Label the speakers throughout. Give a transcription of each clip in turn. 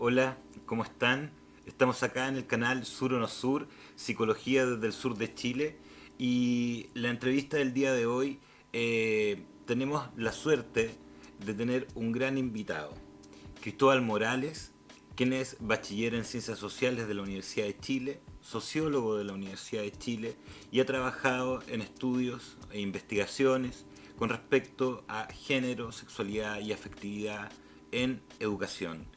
Speaker 1: Hola, ¿cómo están? Estamos acá en el canal Sur o No Sur, Psicología desde el sur de Chile. Y la entrevista del día de hoy tenemos la suerte de tener un gran invitado, Cristóbal Morales, quien es bachiller en Ciencias Sociales de la Universidad de Chile, sociólogo de la Universidad de Chile y ha trabajado en estudios e investigaciones con respecto a género, sexualidad y afectividad en educación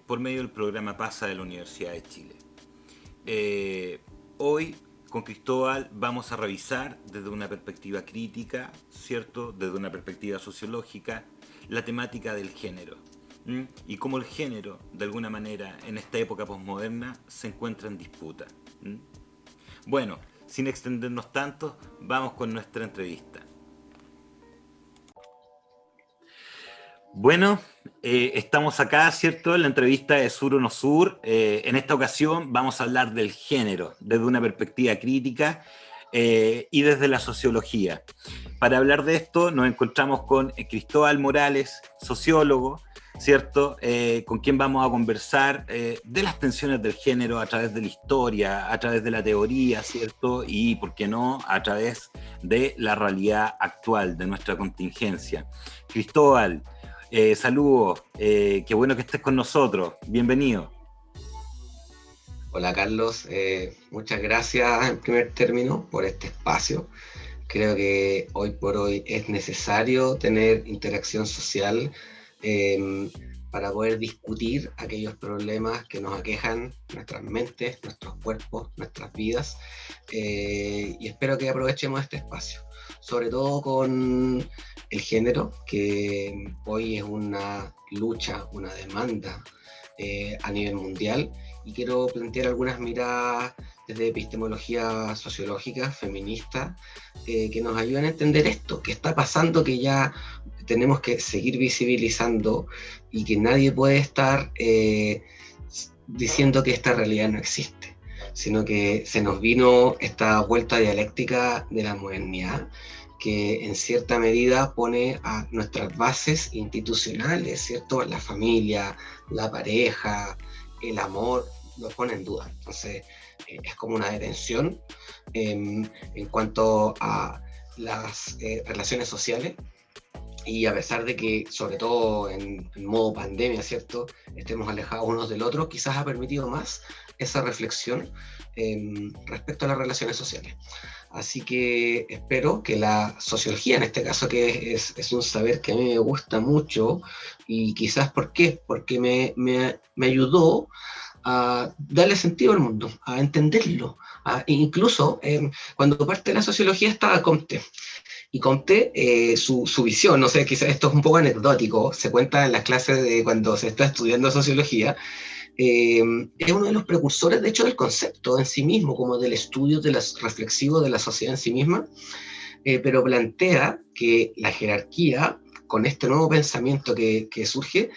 Speaker 1: por medio del programa PASA de la Universidad de Chile. Hoy con Cristóbal vamos a revisar desde una perspectiva crítica, ¿cierto? Desde una perspectiva sociológica, la temática del género. Y cómo el género, de alguna manera, en esta época posmoderna, se encuentra en disputa. Bueno, sin extendernos tanto, vamos con nuestra entrevista. Bueno, estamos acá, ¿cierto? En la entrevista de Sur o No Sur. En esta ocasión vamos a hablar del género desde una perspectiva crítica y desde la sociología. Para hablar de esto nos encontramos con Cristóbal Morales, sociólogo, ¿cierto? Con quien vamos a conversar de las tensiones del género a través de la historia, a través de la teoría, ¿cierto? Y, ¿por qué no?, a través de la realidad actual, de nuestra contingencia. Cristóbal, saludos, qué bueno que estés con nosotros, bienvenido.
Speaker 2: Hola Carlos, muchas gracias en primer término por este espacio. Creo que hoy por hoy es necesario tener interacción social eh, para poder discutir aquellos problemas que nos aquejan nuestras mentes, nuestros cuerpos, nuestras vidas, y espero que aprovechemos este espacio, sobre todo con el género, que hoy es una lucha, una demanda a nivel mundial, y quiero plantear algunas miradas desde epistemología sociológica, feminista, que nos ayuden a entender esto, que está pasando, que ya tenemos que seguir visibilizando y que nadie puede estar diciendo que esta realidad no existe, sino que se nos vino esta vuelta dialéctica de la modernidad, que en cierta medida pone a nuestras bases institucionales, ¿cierto? La familia, la pareja, el amor, lo pone en duda. Entonces, es como una detención en cuanto a las relaciones sociales, y a pesar de que, sobre todo en modo pandemia, ¿cierto?, estemos alejados unos del otro, quizás ha permitido más esa reflexión respecto a las relaciones sociales. Así que espero que la sociología, en este caso, que es un saber que a mí me gusta mucho, y quizás, ¿por qué? Porque me ayudó a darle sentido al mundo, a entenderlo. Incluso cuando parte de la sociología estaba Comte, y Comte, su visión, no sé, quizás esto es un poco anecdótico, se cuenta en las clases de cuando se está estudiando sociología, eh, es uno de los precursores, de hecho, del concepto en sí mismo, como del estudio reflexivo de la sociedad en sí misma, pero plantea que la jerarquía, con este nuevo pensamiento que surge,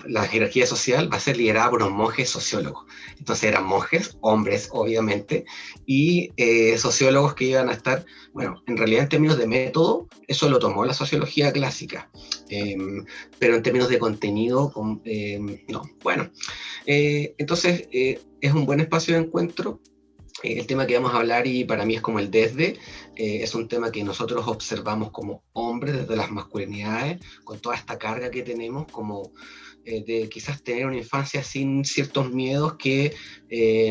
Speaker 2: la jerarquía social va a ser liderada por unos monjes sociólogos. Entonces eran monjes, hombres obviamente, y sociólogos que iban a estar, bueno, en realidad en términos de método, eso lo tomó la sociología clásica, eh, pero en términos de contenido, no. Bueno, entonces es un buen espacio de encuentro. El tema que vamos a hablar, y para mí es como el desde, es un tema que nosotros observamos como hombres desde las masculinidades, con toda esta carga que tenemos, como de quizás tener una infancia sin ciertos miedos que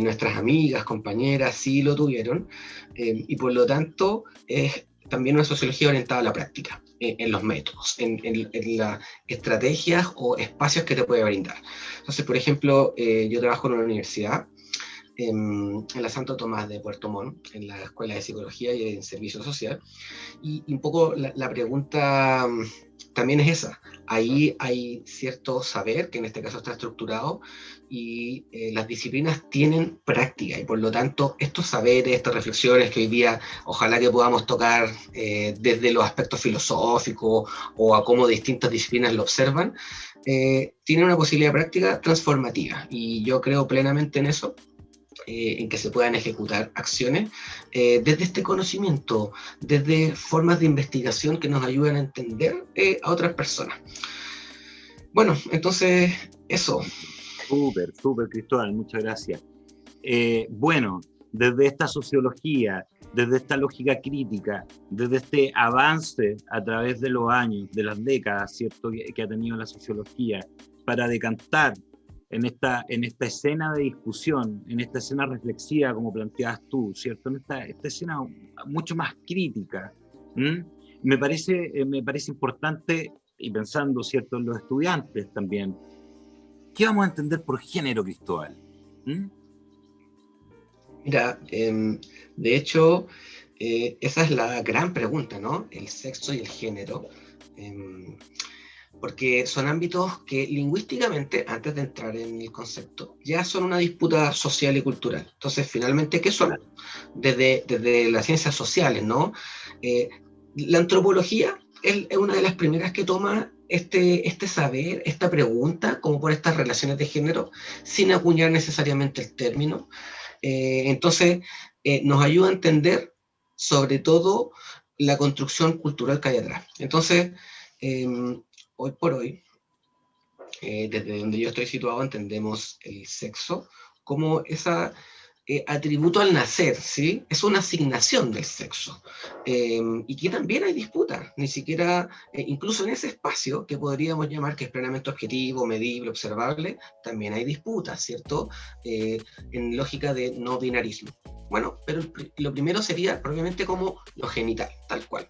Speaker 2: nuestras amigas, compañeras sí lo tuvieron, y por lo tanto es también una sociología orientada a la práctica, en los métodos, en las estrategias o espacios que te puede brindar. Entonces, por ejemplo, yo trabajo en una universidad, en la Santo Tomás de Puerto Montt, en la Escuela de Psicología y en Servicio Social, y un poco la pregunta también es esa. Ahí hay cierto saber, que en este caso está estructurado, y las disciplinas tienen práctica, y por lo tanto estos saberes, estas reflexiones que hoy día ojalá que podamos tocar desde los aspectos filosóficos o a cómo distintas disciplinas lo observan, tienen una posibilidad práctica transformativa, y yo creo plenamente en eso, en que se puedan ejecutar acciones desde este conocimiento, desde formas de investigación que nos ayuden a entender a otras personas. Bueno, entonces eso.
Speaker 1: Súper, súper, Cristóbal, muchas gracias. Bueno, desde esta sociología, desde esta lógica crítica, desde este avance a través de los años, de las décadas, ¿cierto?, que ha tenido la sociología, para decantar en esta escena de discusión, en esta escena reflexiva, como planteabas tú, ¿cierto?, en esta escena mucho más crítica. ¿Mm? Me parece importante, y pensando, ¿cierto?, en los estudiantes también, ¿qué vamos a entender por género, Cristóbal? ¿Mm?
Speaker 2: Mira, de hecho, esa es la gran pregunta, ¿no? El sexo y el género. Em, Porque son ámbitos que lingüísticamente, antes de entrar en el concepto, ya son una disputa social y cultural. Entonces, finalmente, ¿qué son? Desde las ciencias sociales, ¿no? La antropología es una de las primeras que toma este saber, esta pregunta, como por estas relaciones de género, sin acuñar necesariamente el término. Entonces, nos ayuda a entender, sobre todo, la construcción cultural que hay atrás. Entonces, eh, hoy por hoy, desde donde yo estoy situado, entendemos el sexo como ese atributo al nacer, ¿sí? Es una asignación del sexo. Y que también hay disputas, ni siquiera, incluso en ese espacio que podríamos llamar que es plenamente objetivo, medible, observable, también hay disputas, ¿cierto? En lógica de no binarismo. Bueno, pero lo primero sería propiamente como lo genital, tal cual,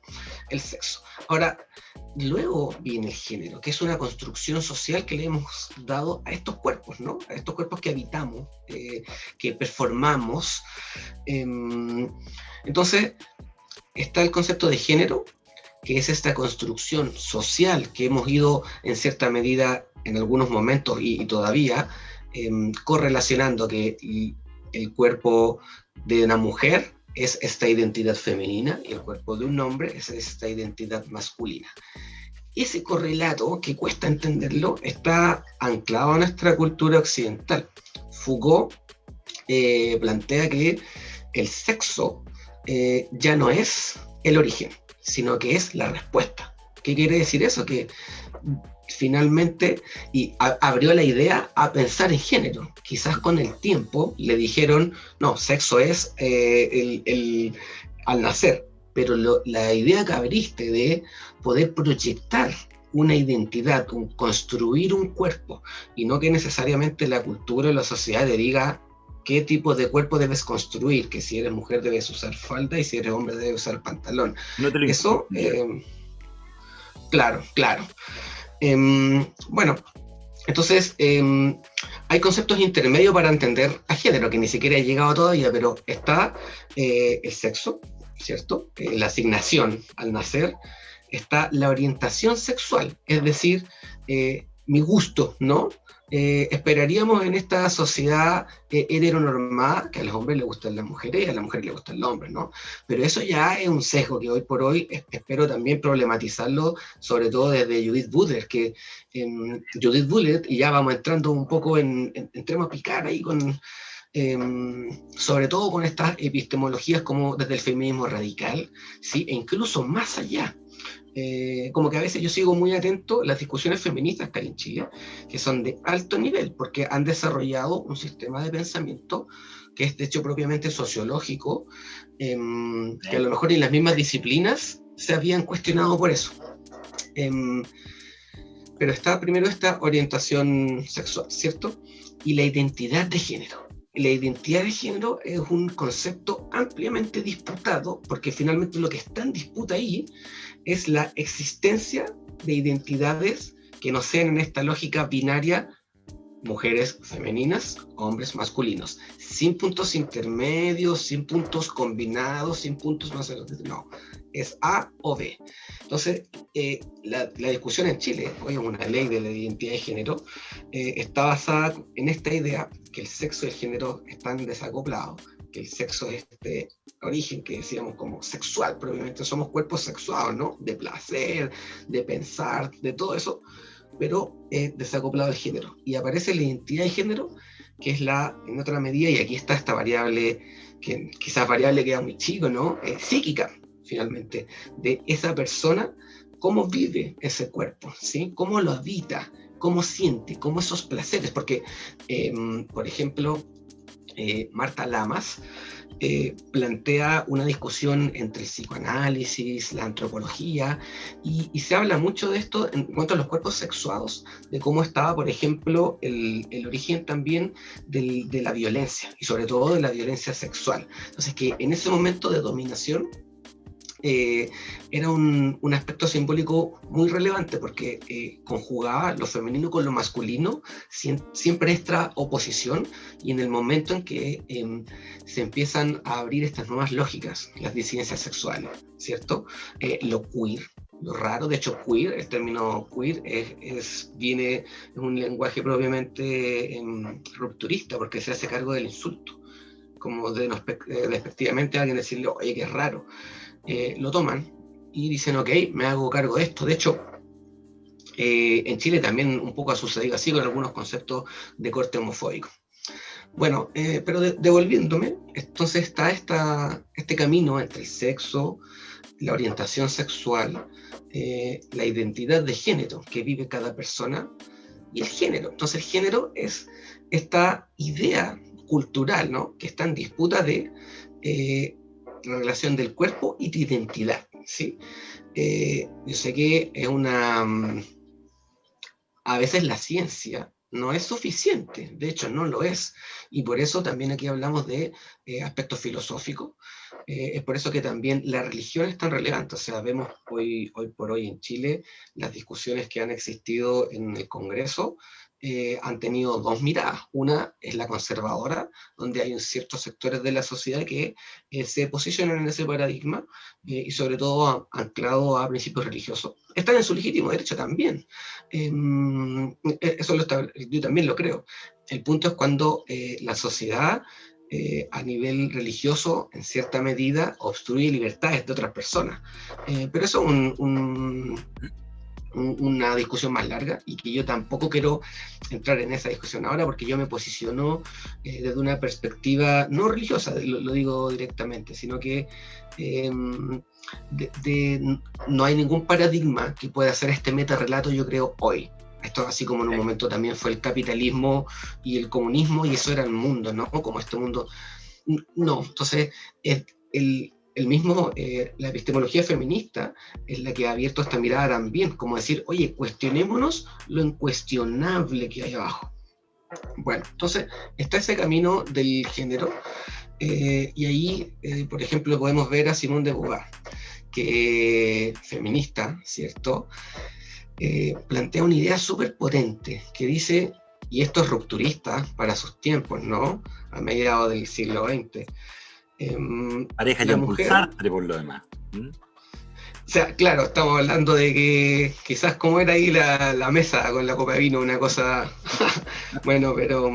Speaker 2: el sexo. Ahora, luego viene el género, que es una construcción social que le hemos dado a estos cuerpos, ¿no? A estos cuerpos que habitamos, que performamos. Entonces, está el concepto de género, que es esta construcción social que hemos ido en cierta medida en algunos momentos y todavía correlacionando que el cuerpo de una mujer es esta identidad femenina y el cuerpo de un hombre es esta identidad masculina. Ese correlato, que cuesta entenderlo, está anclado a nuestra cultura occidental. Foucault plantea que el sexo ya no es el origen, sino que es la respuesta. ¿Qué quiere decir eso? Que finalmente abrió la idea a pensar en género. Quizás con el tiempo le dijeron, no, sexo es al nacer, pero la idea que abriste de poder proyectar una identidad, construir un cuerpo, y no que necesariamente la cultura o la sociedad te diga qué tipo de cuerpo debes construir, que si eres mujer debes usar falda y si eres hombre debes usar pantalón.
Speaker 1: No te lo
Speaker 2: Eso, claro, claro. Bueno, entonces hay conceptos intermedios para entender a género, que ni siquiera he llegado todavía, pero está el sexo, ¿cierto? La asignación al nacer, está la orientación sexual, es decir, mi gusto, ¿no? Esperaríamos en esta sociedad heteronormada que a los hombres les gustan las mujeres y a las mujeres les gustan los hombres, ¿no? Pero eso ya es un sesgo que hoy por hoy espero también problematizarlo, sobre todo desde Judith Butler, que Judith Butler, y ya vamos entrando un poco entremos a picar ahí con... sobre todo con estas epistemologías como desde el feminismo radical, ¿sí? E incluso más allá. Como que a veces yo sigo muy atento las discusiones feministas que hay en Chile, que son de alto nivel, porque han desarrollado un sistema de pensamiento que es de hecho propiamente sociológico, que a lo mejor en las mismas disciplinas se habían cuestionado por eso. Pero está primero esta orientación sexual, ¿cierto? Y la identidad de género. La identidad de género es un concepto ampliamente disputado, porque finalmente lo que está en disputa ahí es la existencia de identidades que no sean en esta lógica binaria, mujeres femeninas, hombres masculinos, sin puntos intermedios, sin puntos combinados, sin puntos más, no, es A o B. Entonces, la discusión en Chile, hoy es una ley de la identidad de género, está basada en esta idea que el sexo y el género están desacoplados, que el sexo es este origen que decíamos como sexual, probablemente somos cuerpos sexuados, ¿no? De placer, de pensar, de todo eso, pero desacoplado del género. Y aparece la identidad de género, que es en otra medida, y aquí está esta variable, que quizás variable queda muy chico, ¿no? Psíquica, finalmente, de esa persona, cómo vive ese cuerpo, ¿sí? Cómo lo habita, cómo siente, cómo esos placeres, porque, por ejemplo, Marta Lamas plantea una discusión entre el psicoanálisis, la antropología, y se habla mucho de esto en cuanto a los cuerpos sexuados, de cómo estaba, por ejemplo, el origen también de la violencia, y sobre todo de la violencia sexual. Entonces, que en ese momento de dominación, era un aspecto simbólico muy relevante porque conjugaba lo femenino con lo masculino, siempre esta oposición, y en el momento en que se empiezan a abrir estas nuevas lógicas, las disidencias sexuales, ¿cierto? Lo queer, lo raro, de hecho queer, el término queer viene de un lenguaje propiamente rupturista porque se hace cargo del insulto, como despectivamente a alguien decirle, oye, qué raro. Lo toman y dicen, ok, me hago cargo de esto. De hecho, en Chile también un poco ha sucedido así con algunos conceptos de corte homofóbico. Bueno, pero devolviéndome, entonces está este camino entre el sexo, la orientación sexual, la identidad de género que vive cada persona y el género. Entonces el género es esta idea cultural, ¿no?, que está en disputa de la relación del cuerpo y de identidad, ¿sí? Yo sé que es a veces la ciencia no es suficiente, de hecho no lo es, y por eso también aquí hablamos de aspectos filosóficos. Es por eso que también la religión es tan relevante. O sea, vemos hoy por hoy en Chile las discusiones que han existido en el Congreso han tenido dos miradas. Una es la conservadora, donde hay ciertos sectores de la sociedad que se posicionan en ese paradigma y sobre todo anclado a principios religiosos. Están en su legítimo derecho también. Eso yo también lo creo. El punto es cuando la sociedad a nivel religioso, en cierta medida, obstruye libertades de otras personas. Pero eso es una discusión más larga y que yo tampoco quiero entrar en esa discusión ahora porque yo me posiciono desde una perspectiva no religiosa, lo digo directamente, sino que no hay ningún paradigma que pueda hacer este metarrelato, yo creo, hoy. Esto así como en un momento también fue el capitalismo y el comunismo, y eso era el mundo, ¿no? Como este mundo. No, entonces la epistemología feminista es la que ha abierto esta mirada también, como decir, oye, cuestionémonos lo incuestionable que hay abajo. Bueno, entonces está ese camino del género, y ahí, por ejemplo, podemos ver a Simone de Beauvoir, que feminista, ¿cierto?, plantea una idea súper potente que dice, y esto es rupturista para sus tiempos, ¿no?, a mediados del siglo XX.
Speaker 1: Pareja ya Sartre, por lo demás.
Speaker 2: O sea, claro, estamos hablando de que quizás como era ahí la mesa con la copa de vino, una cosa... Bueno, pero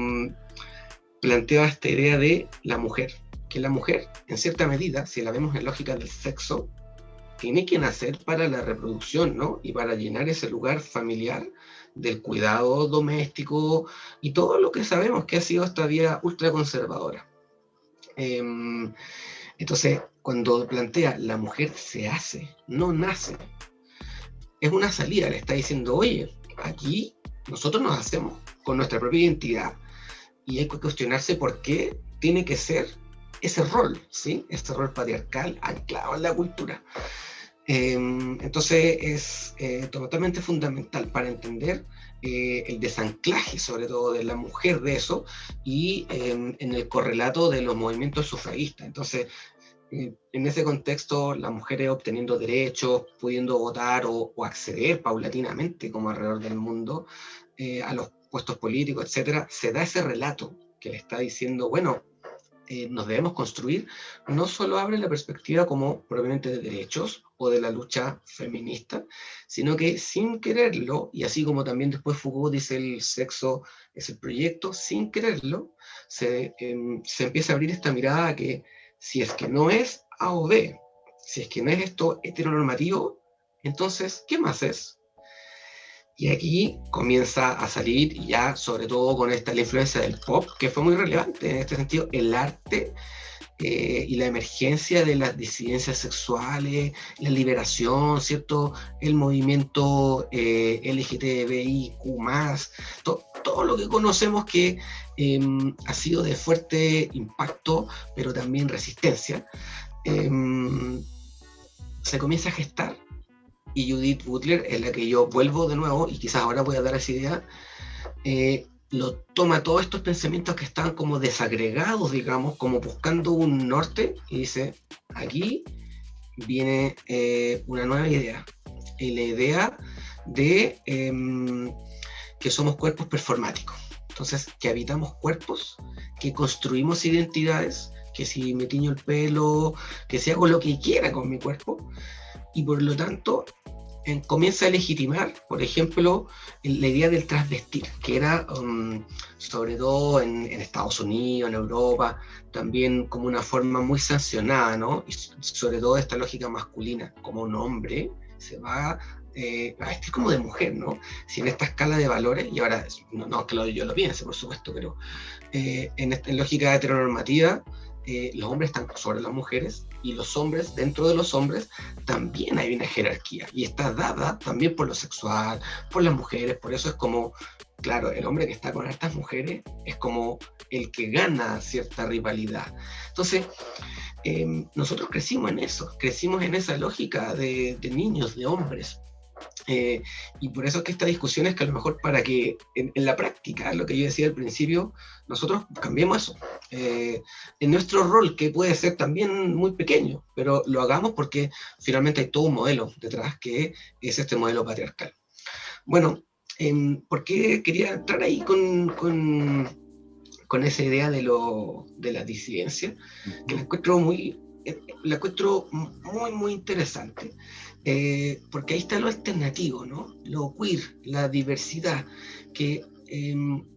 Speaker 2: planteaba esta idea de la mujer, que la mujer, en cierta medida, si la vemos en lógica del sexo, tiene que nacer para la reproducción, ¿no? Y para llenar ese lugar familiar del cuidado doméstico y todo lo que sabemos que ha sido esta vida ultraconservadora. Entonces, cuando plantea la mujer se hace, no nace, es una salida, le está diciendo, oye, aquí nosotros nos hacemos con nuestra propia identidad y hay que cuestionarse por qué tiene que ser ese rol, ¿sí? Ese rol patriarcal anclado en la cultura. Entonces es totalmente fundamental para entender el desanclaje, sobre todo de la mujer de eso, y en el correlato de los movimientos sufragistas. Entonces, en ese contexto, las mujeres obteniendo derechos, pudiendo votar o acceder paulatinamente, como alrededor del mundo, a los puestos políticos, etcétera, se da ese relato que le está diciendo, bueno, nos debemos construir, no solo abre la perspectiva como propiamente de derechos o de la lucha feminista, sino que sin quererlo, y así como también después Foucault dice el sexo es el proyecto, sin quererlo, se empieza a abrir esta mirada que si es que no es A o B, si es que no es esto heteronormativo, entonces, ¿qué más es? Y aquí comienza a salir, ya sobre todo con la influencia del pop, que fue muy relevante en este sentido, el arte y la emergencia de las disidencias sexuales, la liberación, ¿cierto? El movimiento LGTBIQ+, todo lo que conocemos que ha sido de fuerte impacto, pero también resistencia, se comienza a gestar. Y Judith Butler, en la que yo vuelvo de nuevo, y quizás ahora voy a dar esa idea, lo toma todos estos pensamientos que estaban como desagregados, digamos, como buscando un norte, y dice, aquí viene una nueva idea, y la idea de que somos cuerpos performáticos. Entonces, que habitamos cuerpos, que construimos identidades, que si me tiño el pelo, que si hago lo que quiera con mi cuerpo, y por lo tanto comienza a legitimar, por ejemplo, la idea del transvestir, que era, sobre todo en Estados Unidos, en Europa, también como una forma muy sancionada, ¿no? Y sobre todo esta lógica masculina, como un hombre se va a vestir como de mujer, ¿no? Si en esta escala de valores, y ahora, no que yo lo piense, por supuesto, pero en lógica heteronormativa, los hombres están sobre las mujeres, y los hombres, dentro de los hombres, también hay una jerarquía, y está dada también por lo sexual, por las mujeres. Por eso es como, claro, el hombre que está con estas mujeres es como el que gana cierta rivalidad. Entonces, nosotros crecimos en esa lógica de niños, de hombres. Y por eso es que esta discusión es que a lo mejor para que en la práctica, lo que yo decía al principio, nosotros cambiemos eso. En nuestro rol, que puede ser también muy pequeño, pero lo hagamos porque finalmente hay todo un modelo detrás, que es este modelo patriarcal. Bueno, ¿por qué quería entrar ahí con esa idea de la disidencia? Que la encuentro muy interesante. Porque ahí está lo alternativo, ¿no? Lo queer, la diversidad, que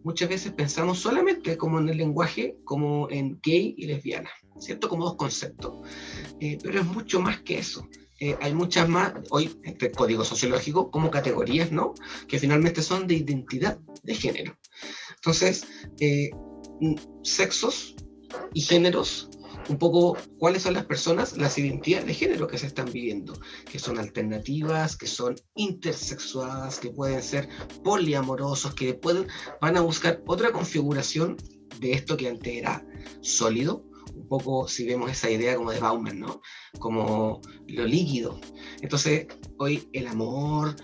Speaker 2: muchas veces pensamos solamente como en el lenguaje, como en gay y lesbiana, ¿cierto? Como dos conceptos. Pero es mucho más que eso. Hay muchas más, hoy, entre código sociológico, como categorías, ¿no? Que finalmente son de identidad de género. Entonces, sexos y géneros, un poco cuáles son las personas, las identidades de género que se están viviendo, que son alternativas, que son intersexuadas, que pueden ser poliamorosos, que van a buscar otra configuración de esto que antes era sólido, un poco si vemos esa idea como de Bauman, ¿no? Como lo líquido. Entonces, hoy el amor,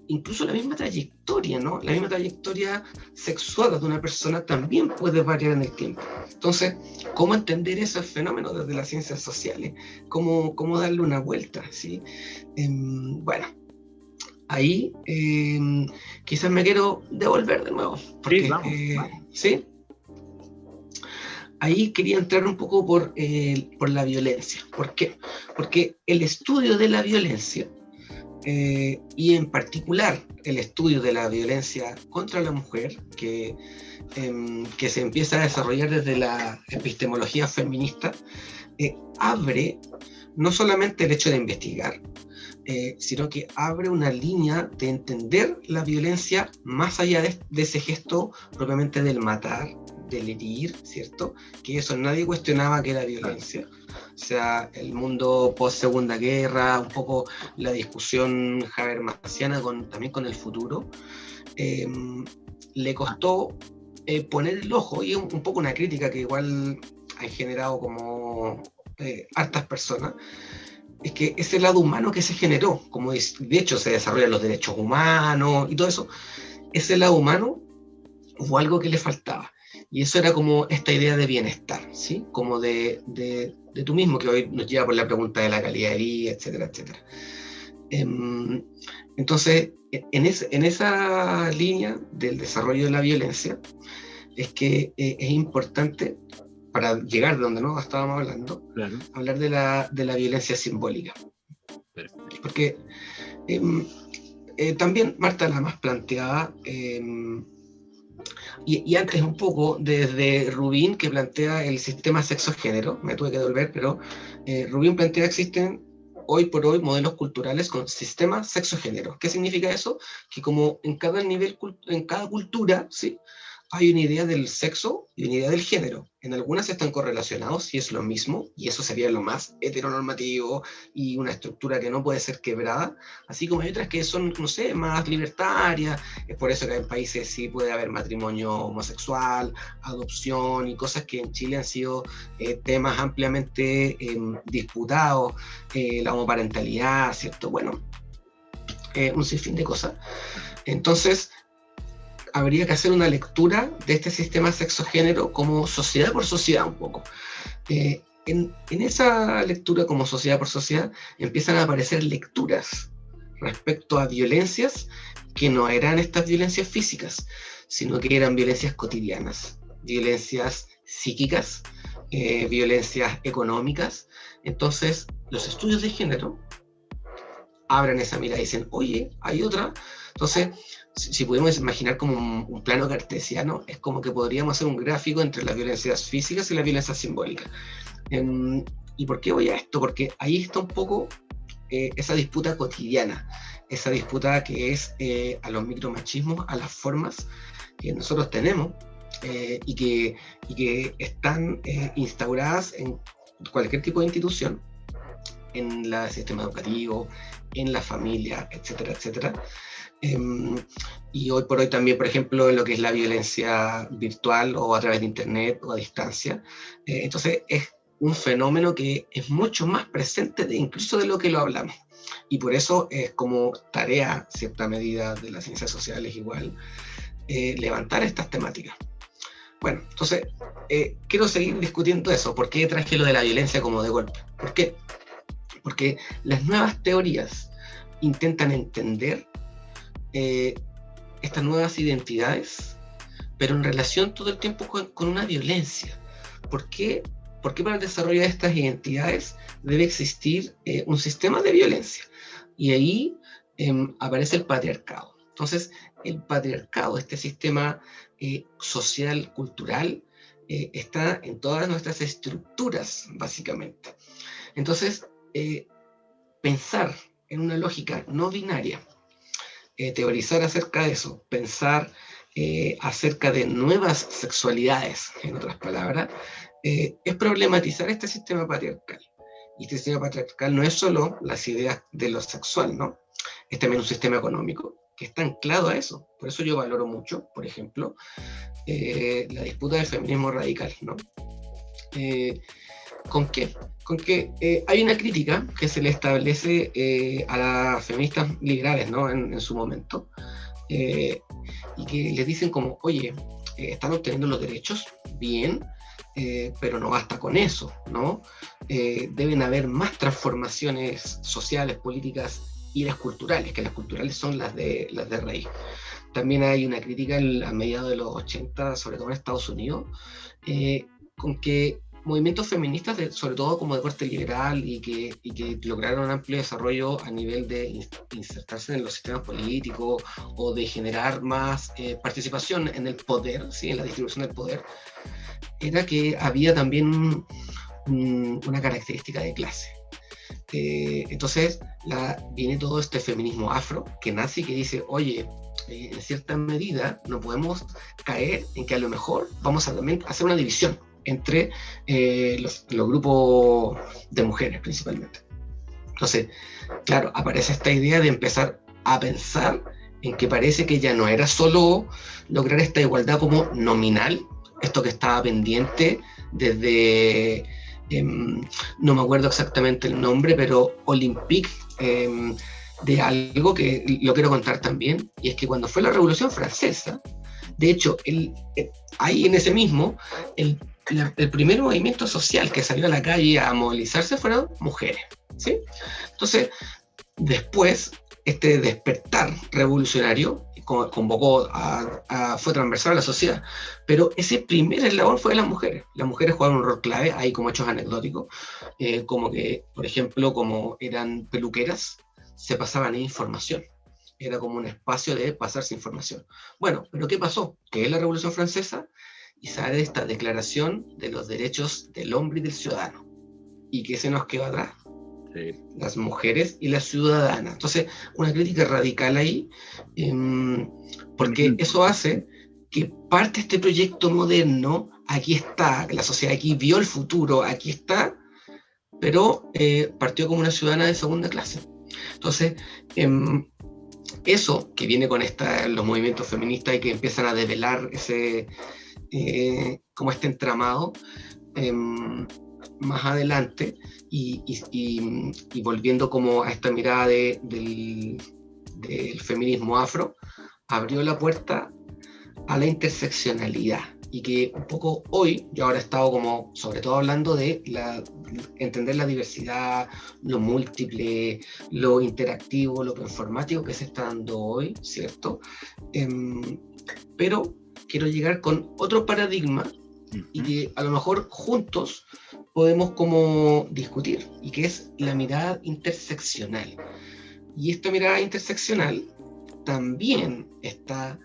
Speaker 2: incluso la misma trayectoria, ¿no? La misma trayectoria sexual de una persona también puede variar en el tiempo. Entonces, ¿cómo entender esos fenómenos desde las ciencias sociales? ¿Cómo darle una vuelta? ¿Sí? Bueno, ahí quizás me quiero devolver de nuevo. Porque, sí, vamos. ¿Sí? Ahí quería entrar un poco por la violencia. ¿Por qué? Porque el estudio de la violencia, y en particular el estudio de la violencia contra la mujer, que se empieza a desarrollar desde la epistemología feminista, abre no solamente el hecho de investigar, sino que abre una línea de entender la violencia más allá de ese gesto propiamente del matar, del herir, ¿cierto? Que eso nadie cuestionaba que era violencia. O sea, el mundo post-segunda guerra, un poco la discusión habermasiana también con el futuro, le costó poner el ojo, y un poco una crítica que igual ha generado como hartas personas, es que ese lado humano que se generó, como de hecho se desarrollan los derechos humanos y todo eso, ese lado humano hubo algo que le faltaba. Y eso era como esta idea de bienestar, ¿sí? Como de tú mismo, que hoy nos lleva por la pregunta de la calidad de vida, etcétera, etcétera. Entonces, en esa línea del desarrollo de la violencia, es que es importante, para llegar de donde nos estábamos hablando, claro, hablar de la violencia simbólica. Perfecto. Porque también Marta Lamas planteaba, y antes un poco desde Rubin, que plantea el sistema sexo-género, me tuve que devolver, pero Rubin plantea que existen hoy por hoy modelos culturales con sistema sexo-género. ¿Qué significa eso? Que como en cada nivel, en cada cultura, ¿sí?, hay una idea del sexo y una idea del género. En algunas están correlacionados y es lo mismo, y eso sería lo más heteronormativo y una estructura que no puede ser quebrada, así como hay otras que son, no sé, más libertarias. Es por eso que en países sí puede haber matrimonio homosexual, adopción y cosas que en Chile han sido temas ampliamente disputados, la homoparentalidad, ¿cierto? Bueno, un sinfín de cosas. Entonces, habría que hacer una lectura de este sistema sexo-género como sociedad por sociedad un poco. En esa lectura como sociedad por sociedad empiezan a aparecer lecturas respecto a violencias que no eran estas violencias físicas, sino que eran violencias cotidianas, violencias psíquicas, violencias económicas. Entonces, los estudios de género abren esa mirada y dicen, oye, hay otra. Entonces, si pudiéramos imaginar como un plano cartesiano, es como que podríamos hacer un gráfico entre las violencias físicas y las violencias simbólicas. ¿Y por qué voy a esto? Porque ahí está un poco esa disputa cotidiana, esa disputa que es a los micromachismos, a las formas que nosotros tenemos y que están instauradas en cualquier tipo de institución, en el sistema educativo, en la familia, etcétera, etcétera. Y hoy por hoy también, por ejemplo, en lo que es la violencia virtual o a través de internet o a distancia. Entonces es un fenómeno que es mucho más presente incluso de lo que lo hablamos. Y por eso es como tarea, cierta medida, de las ciencias sociales igual, levantar estas temáticas. Bueno, entonces quiero seguir discutiendo eso. ¿Por qué traje lo de la violencia como de golpe? ¿Por qué? Porque las nuevas teorías intentan entender estas nuevas identidades, pero en relación todo el tiempo con una violencia. ¿Por qué para el desarrollo de estas identidades debe existir un sistema de violencia? Y ahí aparece el patriarcado. Entonces, el patriarcado, este sistema social, cultural, está en todas nuestras estructuras, básicamente. Entonces, pensar en una lógica no binaria, teorizar acerca de eso, pensar acerca de nuevas sexualidades, en otras palabras, es problematizar este sistema patriarcal. Y este sistema patriarcal no es solo las ideas de lo sexual, ¿no? Es también un sistema económico que está anclado a eso. Por eso yo valoro mucho, por ejemplo, la disputa del feminismo radical, ¿no? ¿Con qué? Con que hay una crítica que se le establece a las feministas liberales, ¿no? En su momento, y que les dicen como, oye, están obteniendo los derechos, bien, pero no basta con eso, ¿no? Deben haber más transformaciones sociales, políticas y las culturales, que las culturales son las de raíz. También hay una crítica a mediados de los 80, sobre todo en Estados Unidos, con que movimientos feministas, sobre todo como de corte liberal y que lograron un amplio desarrollo a nivel de insertarse en los sistemas políticos o de generar más participación en el poder, ¿sí? En la distribución del poder, era que había también una característica de clase. Entonces viene todo este feminismo afro que nace y que dice, oye, en cierta medida no podemos caer en que a lo mejor vamos a también hacer una división entre los grupos de mujeres principalmente. Entonces, claro, aparece esta idea de empezar a pensar en que parece que ya no era solo lograr esta igualdad como nominal, esto que estaba pendiente desde, no me acuerdo exactamente el nombre, pero Olympique, de algo que lo quiero contar también, y es que cuando fue la Revolución Francesa, de hecho, ahí en ese mismo, el primer movimiento social que salió a la calle a movilizarse fueron mujeres, ¿sí? Entonces, después, este despertar revolucionario convocó fue transversal a la sociedad, pero ese primer eslabón fue de las mujeres. Las mujeres jugaron un rol clave, hay como hechos anecdóticos, como que, por ejemplo, como eran peluqueras, se pasaban información. Era como un espacio de pasarse información. Bueno, pero ¿qué pasó? Que es la Revolución Francesa y sale esta declaración de los derechos del hombre y del ciudadano. ¿Y qué se nos quedó atrás? Sí. Las mujeres y las ciudadanas. Entonces, una crítica radical ahí, porque eso hace que parte este proyecto moderno, aquí está, la sociedad aquí vio el futuro, aquí está, pero partió como una ciudadana de segunda clase. Entonces, eso que viene con los movimientos feministas y que empiezan a develar como este entramado, más adelante, y volviendo como a esta mirada del feminismo afro, abrió la puerta a la interseccionalidad, y que un poco hoy, yo ahora he estado como sobre todo hablando de entender la diversidad, lo múltiple, lo interactivo, lo performático que se está dando hoy, ¿cierto? Pero quiero llegar con otro paradigma y que a lo mejor juntos podemos como discutir, y que es la mirada interseccional. Y esta mirada interseccional también está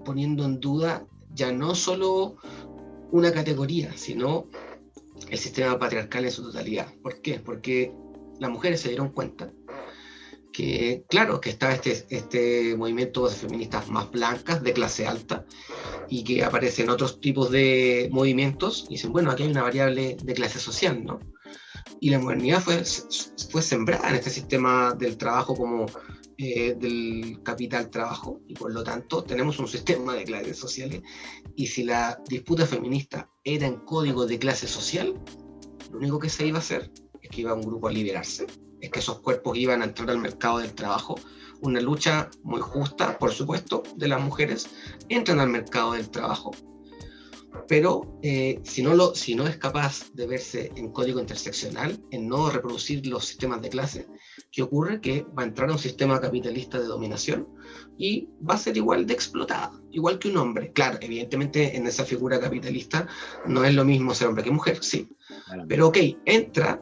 Speaker 2: poniendo en duda ya no solo una categoría, sino el sistema patriarcal en su totalidad. ¿Por qué? Porque las mujeres se dieron cuenta que, claro, que está este movimiento de feministas más blancas, de clase alta, y que aparecen otros tipos de movimientos, y dicen, bueno, aquí hay una variable de clase social, ¿no? Y la modernidad fue sembrada en este sistema del trabajo como del capital trabajo, y por lo tanto tenemos un sistema de clases sociales, y si la disputa feminista era en código de clase social, lo único que se iba a hacer es que iba un grupo a liberarse, es que esos cuerpos iban a entrar al mercado del trabajo, una lucha muy justa, por supuesto, de las mujeres, entran al mercado del trabajo, pero si no es capaz de verse en código interseccional, en no reproducir los sistemas de clase, ¿qué ocurre? Que va a entrar a un sistema capitalista de dominación y va a ser igual de explotada, igual que un hombre. Claro, evidentemente en esa figura capitalista no es lo mismo ser hombre que mujer, sí, pero ok, entra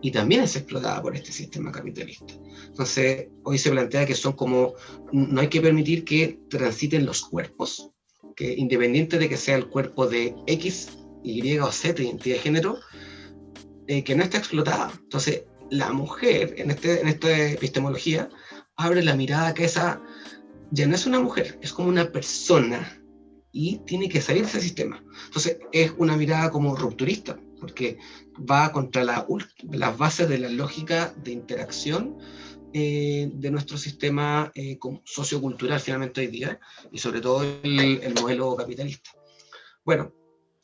Speaker 2: y también es explotada por este sistema capitalista. Entonces, hoy se plantea que no hay que permitir que transiten los cuerpos, que independiente de que sea el cuerpo de X, Y o Z identidad de género, que no está explotada. Entonces, la mujer, en esta epistemología, abre la mirada que esa ya no es una mujer, es como una persona, y tiene que salir de ese sistema. Entonces, es una mirada como rupturista, porque va contra las bases de la lógica de interacción de nuestro sistema sociocultural finalmente hoy día, y sobre todo el modelo capitalista. Bueno,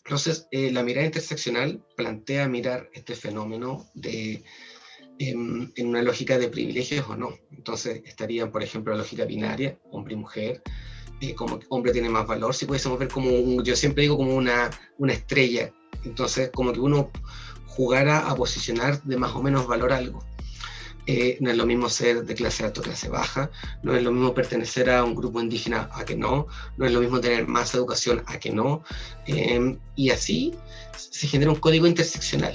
Speaker 2: entonces la mirada interseccional plantea mirar este fenómeno en una lógica de privilegios o no. Entonces estaría, por ejemplo, la lógica binaria, hombre y mujer, como que hombre tiene más valor, si pudiésemos ver como yo siempre digo como una estrella, entonces como que uno jugara a posicionar de más o menos valor algo. No es lo mismo ser de clase alta o clase baja, no es lo mismo pertenecer a un grupo indígena a que no es lo mismo tener más educación a que no, y así se genera un código interseccional.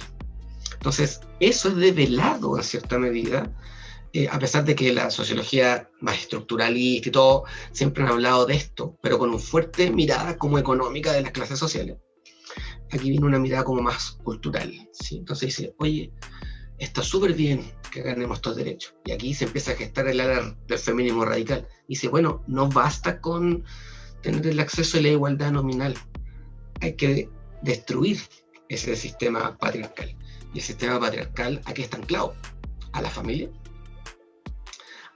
Speaker 2: Entonces, eso es develado en cierta medida, a pesar de que la sociología más estructuralista y todo siempre han hablado de esto, pero con una fuerte mirada como económica de las clases sociales. Aquí viene una mirada como más cultural, ¿sí? Entonces dice, oye, está súper bien que ganemos estos derechos. Y aquí se empieza a gestar el área del feminismo radical. Y dice, bueno, no basta con tener el acceso a la igualdad nominal. Hay que destruir ese sistema patriarcal. Y el sistema patriarcal, ¿a qué está anclado? A la familia,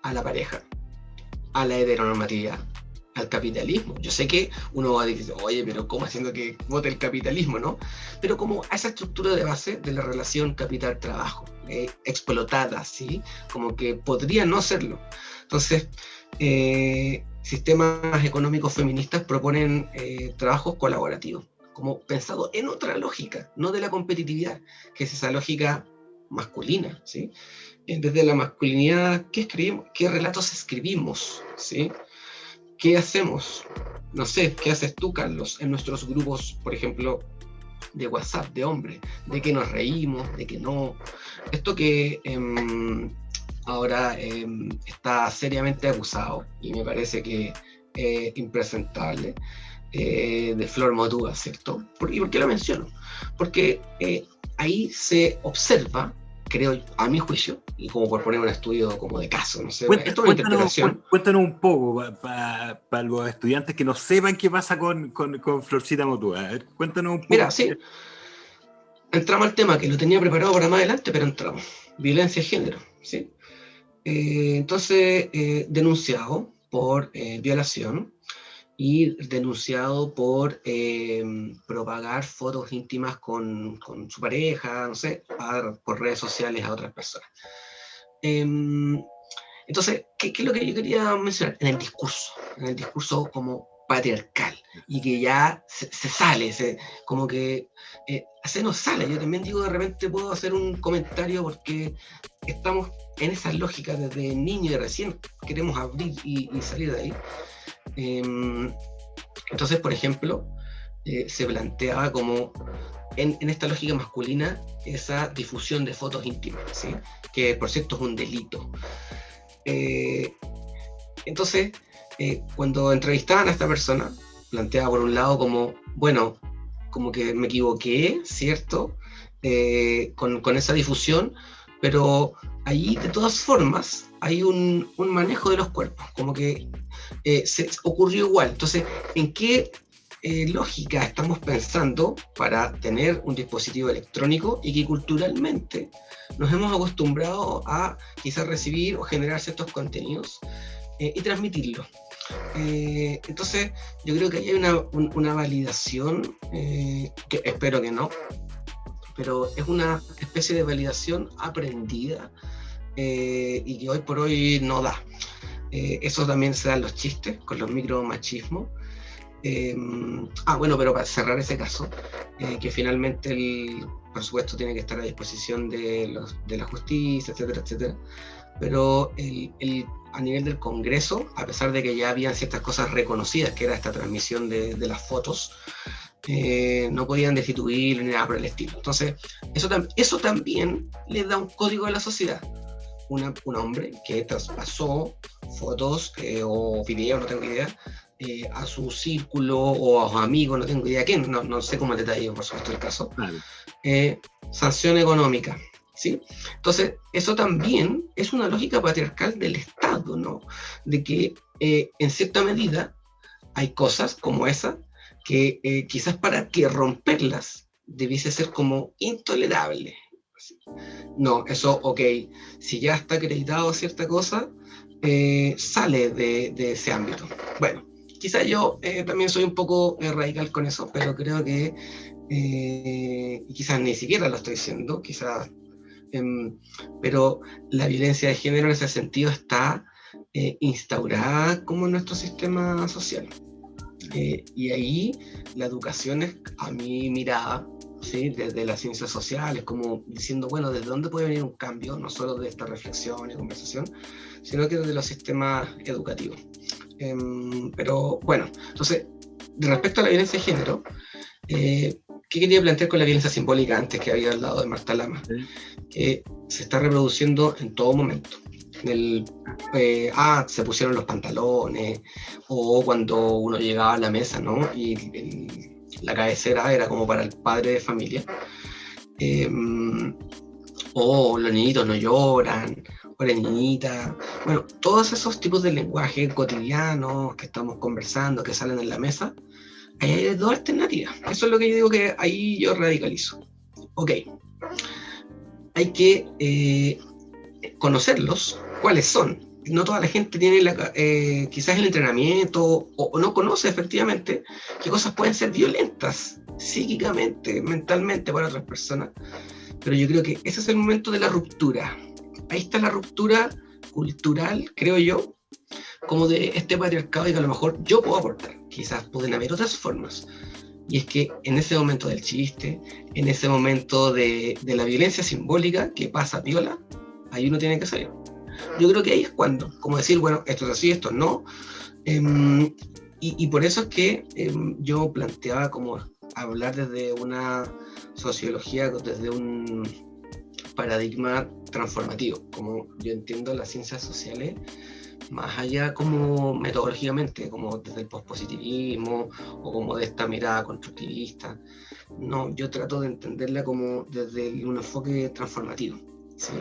Speaker 2: a la pareja, a la heteronormatividad, al capitalismo. Yo sé que uno va a decir, oye, pero ¿cómo haciendo que vote el capitalismo, no? Pero como a esa estructura de base de la relación capital-trabajo, explotada, ¿sí? Como que podría no serlo. Entonces, sistemas económicos feministas proponen trabajos colaborativos, como pensado en otra lógica, no de la competitividad, que es esa lógica masculina, ¿sí? Desde la masculinidad, ¿qué escribimos? ¿Qué relatos escribimos? ¿Sí? ¿Qué hacemos? No sé, ¿qué haces tú, Carlos, en nuestros grupos, por ejemplo, de WhatsApp, de hombres? ¿De que nos reímos? ¿De que no? Esto que ahora está seriamente acusado, y me parece que es impresentable, de Flor Motúa, ¿cierto? ¿Y por qué lo menciono? Porque ahí se observa creo, a mi juicio, y como por poner un estudio como de caso, no sé, esto es una interpretación.
Speaker 1: Cuéntanos un poco para los estudiantes que no sepan qué pasa con Florcita Motúa. A ver, cuéntanos un poco.
Speaker 2: Mira, sí, entramos al tema que lo tenía preparado para más adelante, pero entramos. Violencia de género, ¿sí? Entonces, denunciado por violación y denunciado por propagar fotos íntimas con su pareja, no sé, por redes sociales a otras personas. Entonces, ¿qué es lo que yo quería mencionar? En el discurso como patriarcal, y que ya se sale, como que se nos sale. Yo también digo, de repente puedo hacer un comentario porque estamos en esas lógicas desde niño y recién queremos abrir y salir de ahí. Entonces, por ejemplo, se planteaba como en esta lógica masculina esa difusión de fotos íntimas, ¿sí? Que por cierto es un delito. Entonces, cuando entrevistaban a esta persona, planteaba por un lado como, bueno, como que me equivoqué, ¿cierto? Con esa difusión, pero allí de todas formas hay un manejo de los cuerpos, como que se ocurrió igual. Entonces, ¿en qué lógica estamos pensando para tener un dispositivo electrónico y que culturalmente nos hemos acostumbrado a quizás recibir o generar ciertos contenidos y transmitirlos? Entonces, yo creo que hay una validación, que espero que no, pero es una especie de validación aprendida y que hoy por hoy no da. Eso también se da en los chistes, con los micromachismos. Bueno, pero para cerrar ese caso, que finalmente por supuesto tiene que estar a disposición de la justicia, etcétera, etcétera, pero a nivel del Congreso, a pesar de que ya habían ciertas cosas reconocidas, que era esta transmisión de las fotos, no podían destituir ni nada por el estilo. Entonces, eso también le da un código a la sociedad. Un hombre que traspasó fotos o videos, no tengo idea, a su círculo o a sus amigos, no tengo idea quién, no sé cómo detalle, por supuesto, el caso. Claro. Sanción económica, ¿sí? Entonces, eso también es una lógica patriarcal del Estado, ¿no? De que en cierta medida hay cosas como esa que quizás para que romperlas debiese ser como intolerable. No, eso, ok, si ya está acreditado cierta cosa, sale de ese ámbito. Bueno, quizás yo también soy un poco radical con eso, pero creo que quizás ni siquiera lo estoy diciendo, quizás, pero la violencia de género en ese sentido está instaurada como en nuestro sistema social. Y ahí la educación es, a mi mirada, ¿sí? Desde las ciencias sociales, como diciendo, bueno, ¿desde dónde puede venir un cambio? No solo de esta reflexión y conversación, sino que desde los sistemas educativos. Pero bueno, entonces, respecto a la violencia de género, ¿qué quería plantear con la violencia simbólica antes que había hablado de Marta Lama? ¿Sí? Que se está reproduciendo en todo momento. Se pusieron los pantalones, o cuando uno llegaba a la mesa, ¿no? Y la cabecera era como para el padre de familia, o los niñitos no lloran, o la niñita, bueno, todos esos tipos de lenguaje cotidianos que estamos conversando, que salen en la mesa, hay dos alternativas. Eso es lo que yo digo, que ahí yo radicalizo. Ok, hay que conocerlos, cuáles son. No toda la gente tiene quizás el entrenamiento o no conoce efectivamente qué cosas pueden ser violentas psíquicamente, mentalmente para otras personas. Pero yo creo que ese es el momento de la ruptura. Ahí está la ruptura cultural, creo yo, como de este patriarcado, y que a lo mejor yo puedo aportar. Quizás pueden haber otras formas. Y es que en ese momento del chiste, en ese momento de la violencia simbólica que pasa piola, ahí uno tiene que salir. Yo creo que ahí es cuando, como decir, bueno, esto es así, esto no. Y por eso es que yo planteaba como hablar desde una sociología, desde un paradigma transformativo, como yo entiendo las ciencias sociales, más allá como metodológicamente, como desde el pospositivismo o como de esta mirada constructivista. No, yo trato de entenderla como desde un enfoque transformativo. ¿sí?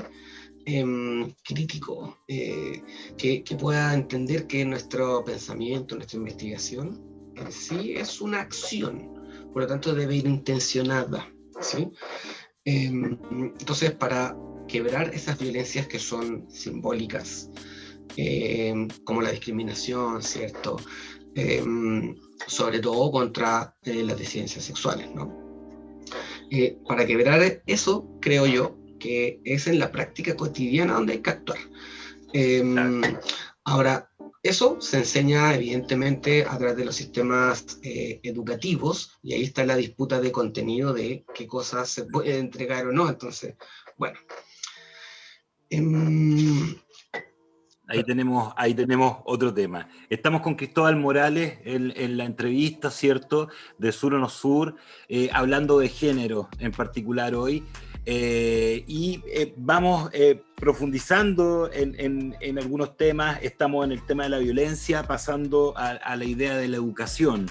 Speaker 2: Crítico, que pueda entender que nuestro pensamiento, nuestra investigación en sí es una acción, por lo tanto debe ir intencionada, ¿sí? Entonces, para quebrar esas violencias que son simbólicas, como la discriminación, ¿cierto? Sobre todo contra las disidencias sexuales, ¿no? Para quebrar eso, creo yo, que es en la práctica cotidiana donde hay que actuar.
Speaker 1: Claro.
Speaker 2: Ahora, eso se enseña evidentemente a través de los sistemas educativos, y ahí está la disputa de contenido de qué cosas se puede entregar o no. Entonces, bueno.
Speaker 1: Ahí tenemos otro tema. Estamos con Cristóbal Morales en la entrevista, ¿cierto? De Sur o No Sur, hablando de género en particular hoy. Vamos profundizando en algunos temas. Estamos en el tema de la violencia, pasando a la idea de la educación.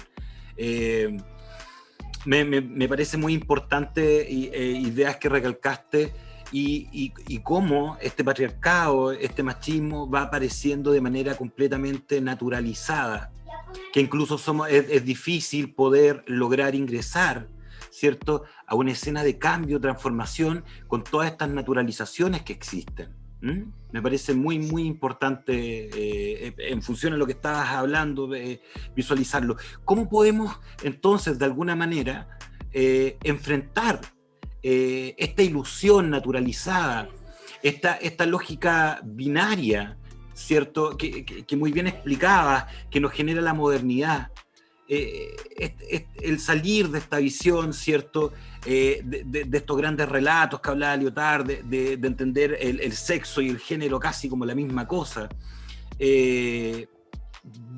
Speaker 1: Me parece muy importante ideas que recalcaste y cómo este patriarcado, este machismo va apareciendo de manera completamente naturalizada, que incluso es difícil poder lograr ingresar, ¿cierto?, a una escena de cambio, transformación, con todas estas naturalizaciones que existen. Me parece muy, muy importante, en función de lo que estabas hablando, visualizarlo. ¿Cómo podemos, entonces, de alguna manera, enfrentar esta ilusión naturalizada, esta lógica binaria, ¿cierto?, que muy bien explicaba, que nos genera la modernidad? El salir de esta visión, ¿cierto?, de estos grandes relatos que hablaba Lyotard, de entender el sexo y el género casi como la misma cosa.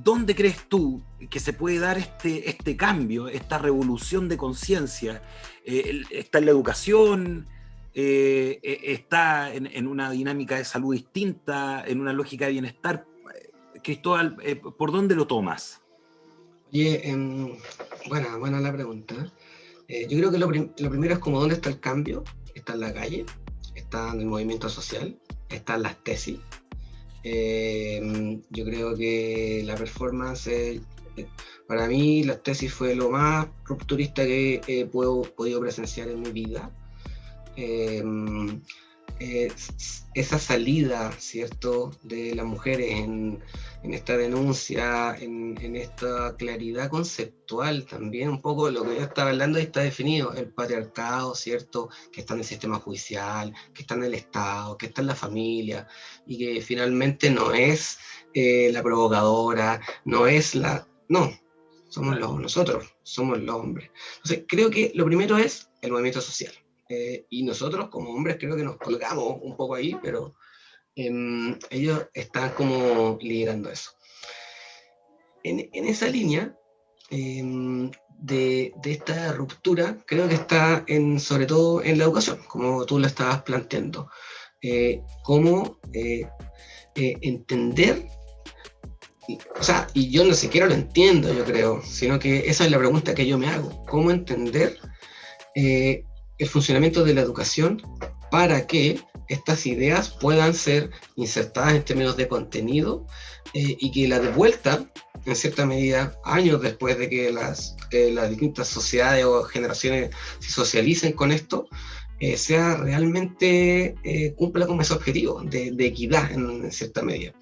Speaker 1: ¿Dónde crees tú que se puede dar este cambio, esta revolución de conciencia? ¿Está en la educación? ¿Está en una dinámica de salud distinta? ¿En una lógica de bienestar? Cristóbal, ¿por dónde lo tomas?
Speaker 2: Oye, buena la pregunta. Yo creo que lo primero es como dónde está el cambio. Está en la calle, está en el movimiento social, está en las tesis. Yo creo que la performance, para mí las tesis fue lo más rupturista que he podido presenciar en mi vida. Esa salida, ¿cierto?, de las mujeres en esta denuncia, en esta claridad conceptual también, un poco de lo que yo estaba hablando, ahí está definido el patriarcado, ¿cierto?, que está en el sistema judicial, que está en el Estado, que está en la familia, y que finalmente no es la provocadora, no es la... No, somos nosotros, somos los hombres. Entonces, creo que lo primero es el movimiento social. Y nosotros como hombres creo que nos colgamos un poco ahí, pero ellos están como liderando eso. En esa línea de esta ruptura, creo que está sobre todo en la educación, como tú lo estabas planteando. Cómo entender, o sea, y yo no siquiera lo entiendo, yo creo, sino que esa es la pregunta que yo me hago. ¿Cómo entender el funcionamiento de la educación para que estas ideas puedan ser insertadas en términos de contenido y que la devuelta, en cierta medida, años después de que las distintas sociedades o generaciones se socialicen con esto, sea realmente cumpla con ese objetivo de equidad en cierta medida?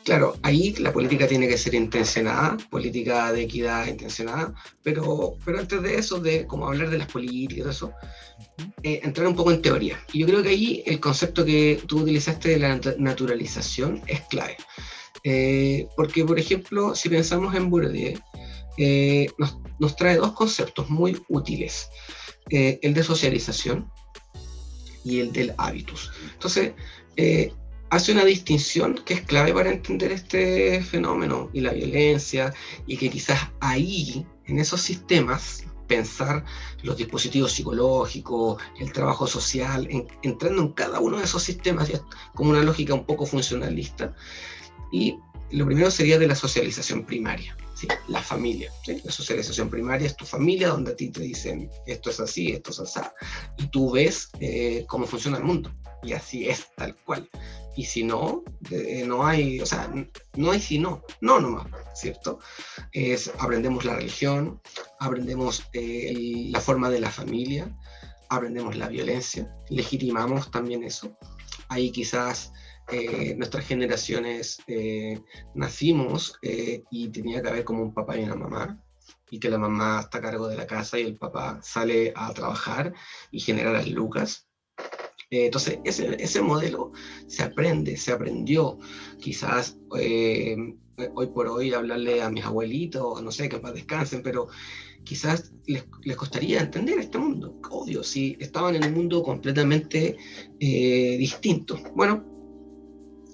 Speaker 2: Claro, ahí la política tiene que ser intencionada, política de equidad intencionada, pero antes de eso, de como hablar de las políticas y todo eso, entrar un poco en teoría. Y yo creo que ahí el concepto que tú utilizaste de la naturalización es clave. Porque, por ejemplo, si pensamos en Bourdieu, nos trae dos conceptos muy útiles, el de socialización y el del hábitus. Entonces, hace una distinción que es clave para entender este fenómeno y la violencia, y que quizás ahí, en esos sistemas, pensar los dispositivos psicológicos, el trabajo social, entrando en cada uno de esos sistemas como una lógica un poco funcionalista. Y lo primero sería de la socialización primaria, ¿sí? La familia, ¿sí? La socialización primaria es tu familia, donde a ti te dicen esto es así, esto es así, y tú ves cómo funciona el mundo, y así es, tal cual. Y si no, no hay, o sea, no hay si no, no nomás, ¿cierto? Aprendemos la religión, aprendemos la forma de la familia, aprendemos la violencia, legitimamos también eso. Ahí quizás nuestras generaciones nacimos y tenía que haber como un papá y una mamá, y que la mamá está a cargo de la casa y el papá sale a trabajar y genera las lucas. Entonces, ese modelo se aprende, se aprendió. Quizás hoy por hoy hablarle a mis abuelitos, no sé, que paz descansen, pero quizás les costaría entender este mundo. Obvio, si estaban en un mundo completamente distinto. Bueno,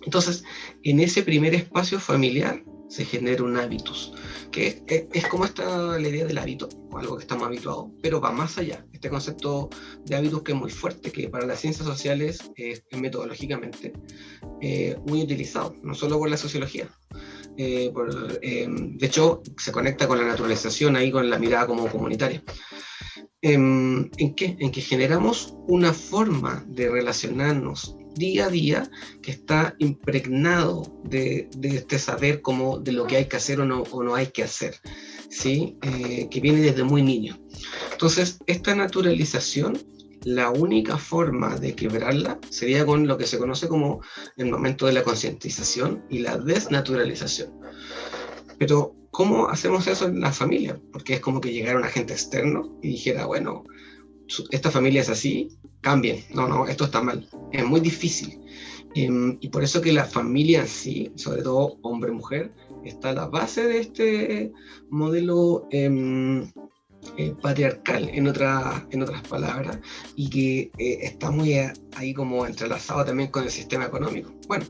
Speaker 2: entonces, en ese primer espacio familiar se genera un hábitus, que es como la idea del hábito, o algo que estamos habituados, pero va más allá. Este concepto de hábitus que es muy fuerte, que para las ciencias sociales es metodológicamente muy utilizado, no solo por la sociología. De hecho, se conecta con la naturalización ahí, con la mirada como comunitaria. ¿En qué? En que generamos una forma de relacionarnos día a día que está impregnado de este saber como de lo que hay que hacer o no hay que hacer, ¿sí? Que viene desde muy niño. Entonces, esta naturalización, la única forma de quebrarla sería con lo que se conoce como el momento de la concientización y la desnaturalización. Pero, ¿cómo hacemos eso en la familia? Porque es como que llegara un agente externo y dijera, bueno, esta familia es así, cambien, no, esto está mal. Es muy difícil. Y por eso que la familia en sí, sobre todo hombre-mujer, está a la base de este modelo patriarcal, en otras palabras, y que está muy ahí como entrelazado también con el sistema económico. Bueno,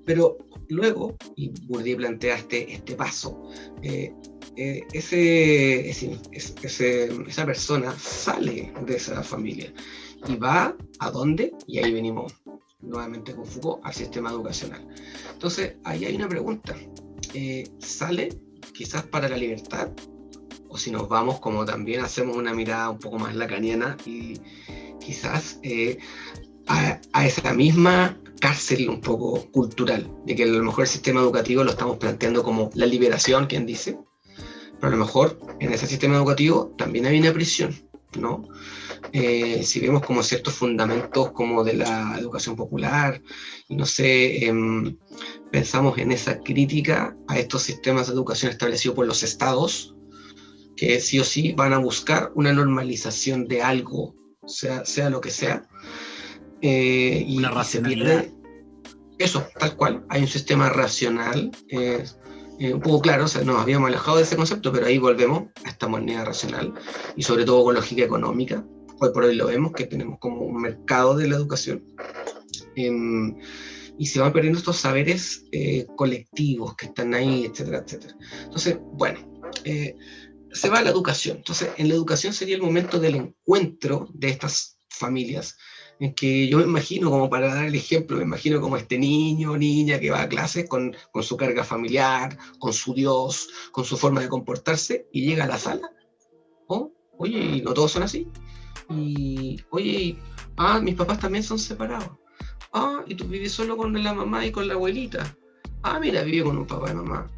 Speaker 2: pero luego, y Bourdieu plantea este paso, esa persona sale de esa familia y va ¿a dónde? Y ahí venimos nuevamente con Foucault al sistema educacional. Entonces, ahí hay una pregunta. ¿Sale quizás para la libertad? O si nos vamos, como también hacemos una mirada un poco más lacaniana y quizás a esa misma cárcel un poco cultural, de que a lo mejor el sistema educativo lo estamos planteando como la liberación, quien dice, pero a lo mejor en ese sistema educativo también hay una prisión, ¿no? Si vemos como ciertos fundamentos como de la educación popular, y no sé, pensamos en esa crítica a estos sistemas de educación establecidos por los estados, que sí o sí van a buscar una normalización de algo, sea lo que sea,
Speaker 1: una racionalidad.
Speaker 2: Eso, tal cual, hay un sistema racional, un poco claro, o sea, nos habíamos alejado de ese concepto, pero ahí volvemos a esta moneda racional, y sobre todo con lógica económica. Hoy por hoy lo vemos, que tenemos como un mercado de la educación, y se van perdiendo estos saberes colectivos que están ahí, etcétera, etcétera. Entonces, bueno, se va a la educación. Entonces, en la educación sería el momento del encuentro de estas familias, en que yo me imagino, como para dar el ejemplo, me imagino como este niño o niña que va a clases con su carga familiar, con su Dios, con su forma de comportarse, y llega a la sala. Oh, oye, y no todos son así. Y, oye, mis papás también son separados. Y tú vives solo con la mamá y con la abuelita. Mira, vive con un papá y mamá.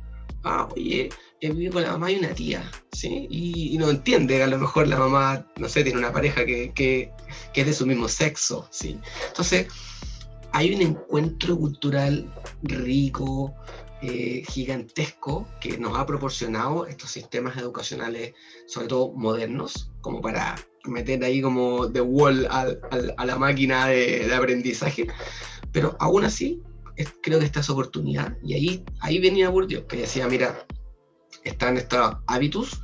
Speaker 2: Oye, vive con la mamá y una tía, ¿sí? Y no entiende, a lo mejor la mamá, no sé, tiene una pareja que es de su mismo sexo, ¿sí? Entonces, hay un encuentro cultural rico, gigantesco, que nos ha proporcionado estos sistemas educacionales, sobre todo modernos, como para meter ahí como de wall a la máquina de aprendizaje, pero aún así, creo que esta es oportunidad, y ahí venía Bourdieu, que decía, mira, están estos hábitos,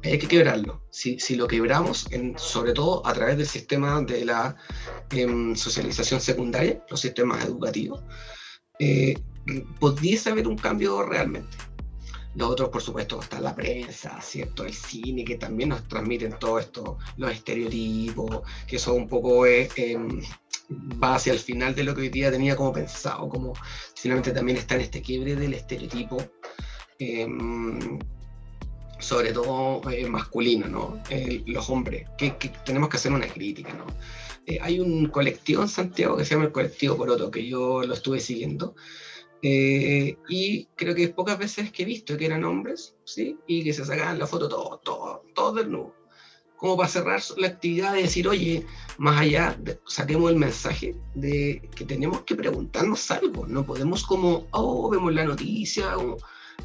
Speaker 2: hay que quebrarlo. Si lo quebramos, sobre todo a través del sistema de la socialización secundaria, los sistemas educativos, podría haber un cambio realmente. Los otros, por supuesto, está la prensa, ¿cierto? El cine, que también nos transmiten todo esto, los estereotipos, que eso un poco va hacia el final de lo que hoy día tenía como pensado, como finalmente también está en este quiebre del estereotipo, sobre todo masculino, ¿no? Los hombres, que tenemos que hacer una crítica, ¿no? Hay un colectivo en Santiago que se llama el Colectivo Poroto, que yo lo estuve siguiendo, y creo que pocas veces que he visto que eran hombres, ¿sí? Y que se sacaban la foto todos desnudos, como para cerrar la actividad de decir, oye, más allá, saquemos el mensaje de que tenemos que preguntarnos algo, no podemos como, oh, vemos la noticia, o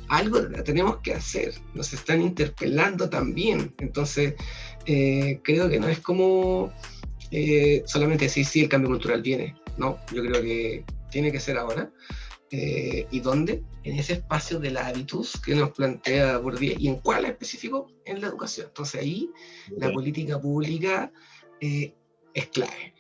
Speaker 2: algo tenemos que hacer, nos están interpelando también, entonces creo que no es como solamente decir, sí, el cambio cultural viene, no, yo creo que tiene que ser ahora. ¿Y dónde? En ese espacio de la habitus que nos plantea Bourdieu, y en cuál específico, en la educación. Entonces ahí la política pública es clave.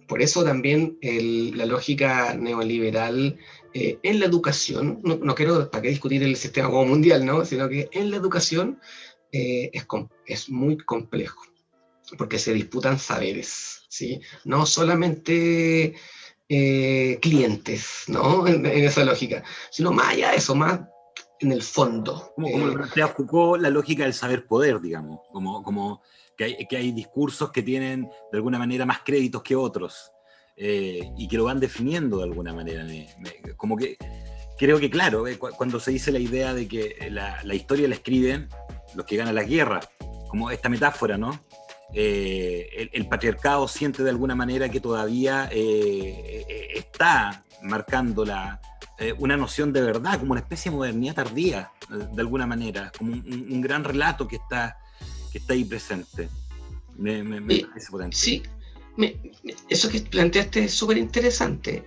Speaker 2: Por eso también la lógica neoliberal en la educación, no quiero para qué discutir el sistema como mundial, ¿no? Sino que en la educación es muy complejo, porque se disputan saberes, ¿sí? No solamente clientes, ¿no? En esa lógica, sino más allá de eso, más en el fondo.
Speaker 1: Como lo plantea Foucault, la lógica del saber poder, digamos, como que hay discursos que tienen de alguna manera más créditos que otros, y que lo van definiendo de alguna manera. Como que creo que, claro, cuando se dice la idea de que la historia la escriben los que ganan las guerras, como esta metáfora, ¿no? El patriarcado siente de alguna manera que todavía está marcando una noción de verdad, como una especie de modernidad tardía, de alguna manera, como un gran relato que está ahí presente. Me parece potente.
Speaker 2: Sí, eso que planteaste es súper interesante.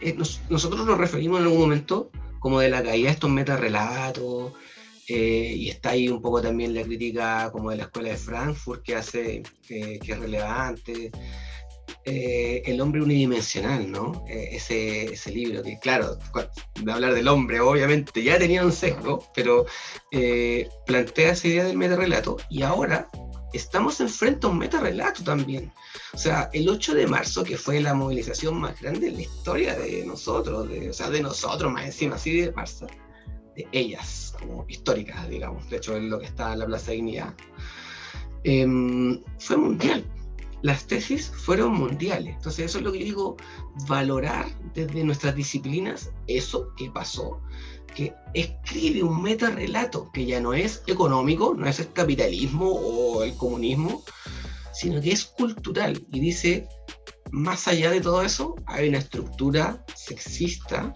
Speaker 2: Nosotros nos referimos en algún momento como de la caída de estos metarrelatos, y está ahí un poco también la crítica como de la escuela de Frankfurt que hace, que es relevante, el hombre unidimensional, ¿no? Ese libro que, claro, de hablar del hombre obviamente ya tenía un sesgo, pero plantea esa idea del metarrelato, y ahora estamos enfrente a un metarrelato también. O sea, el 8 de marzo, que fue la movilización más grande en la historia de nosotros, de nosotros más encima, así de marzo, de ellas, como históricas, digamos, de hecho es lo que está en la Plaza de Dignidad, fue mundial. Las tesis fueron mundiales. Entonces eso es lo que yo digo, valorar desde nuestras disciplinas eso que pasó, que escribe un metarrelato que ya no es económico, no es el capitalismo o el comunismo, sino que es cultural, y dice, más allá de todo eso, hay una estructura sexista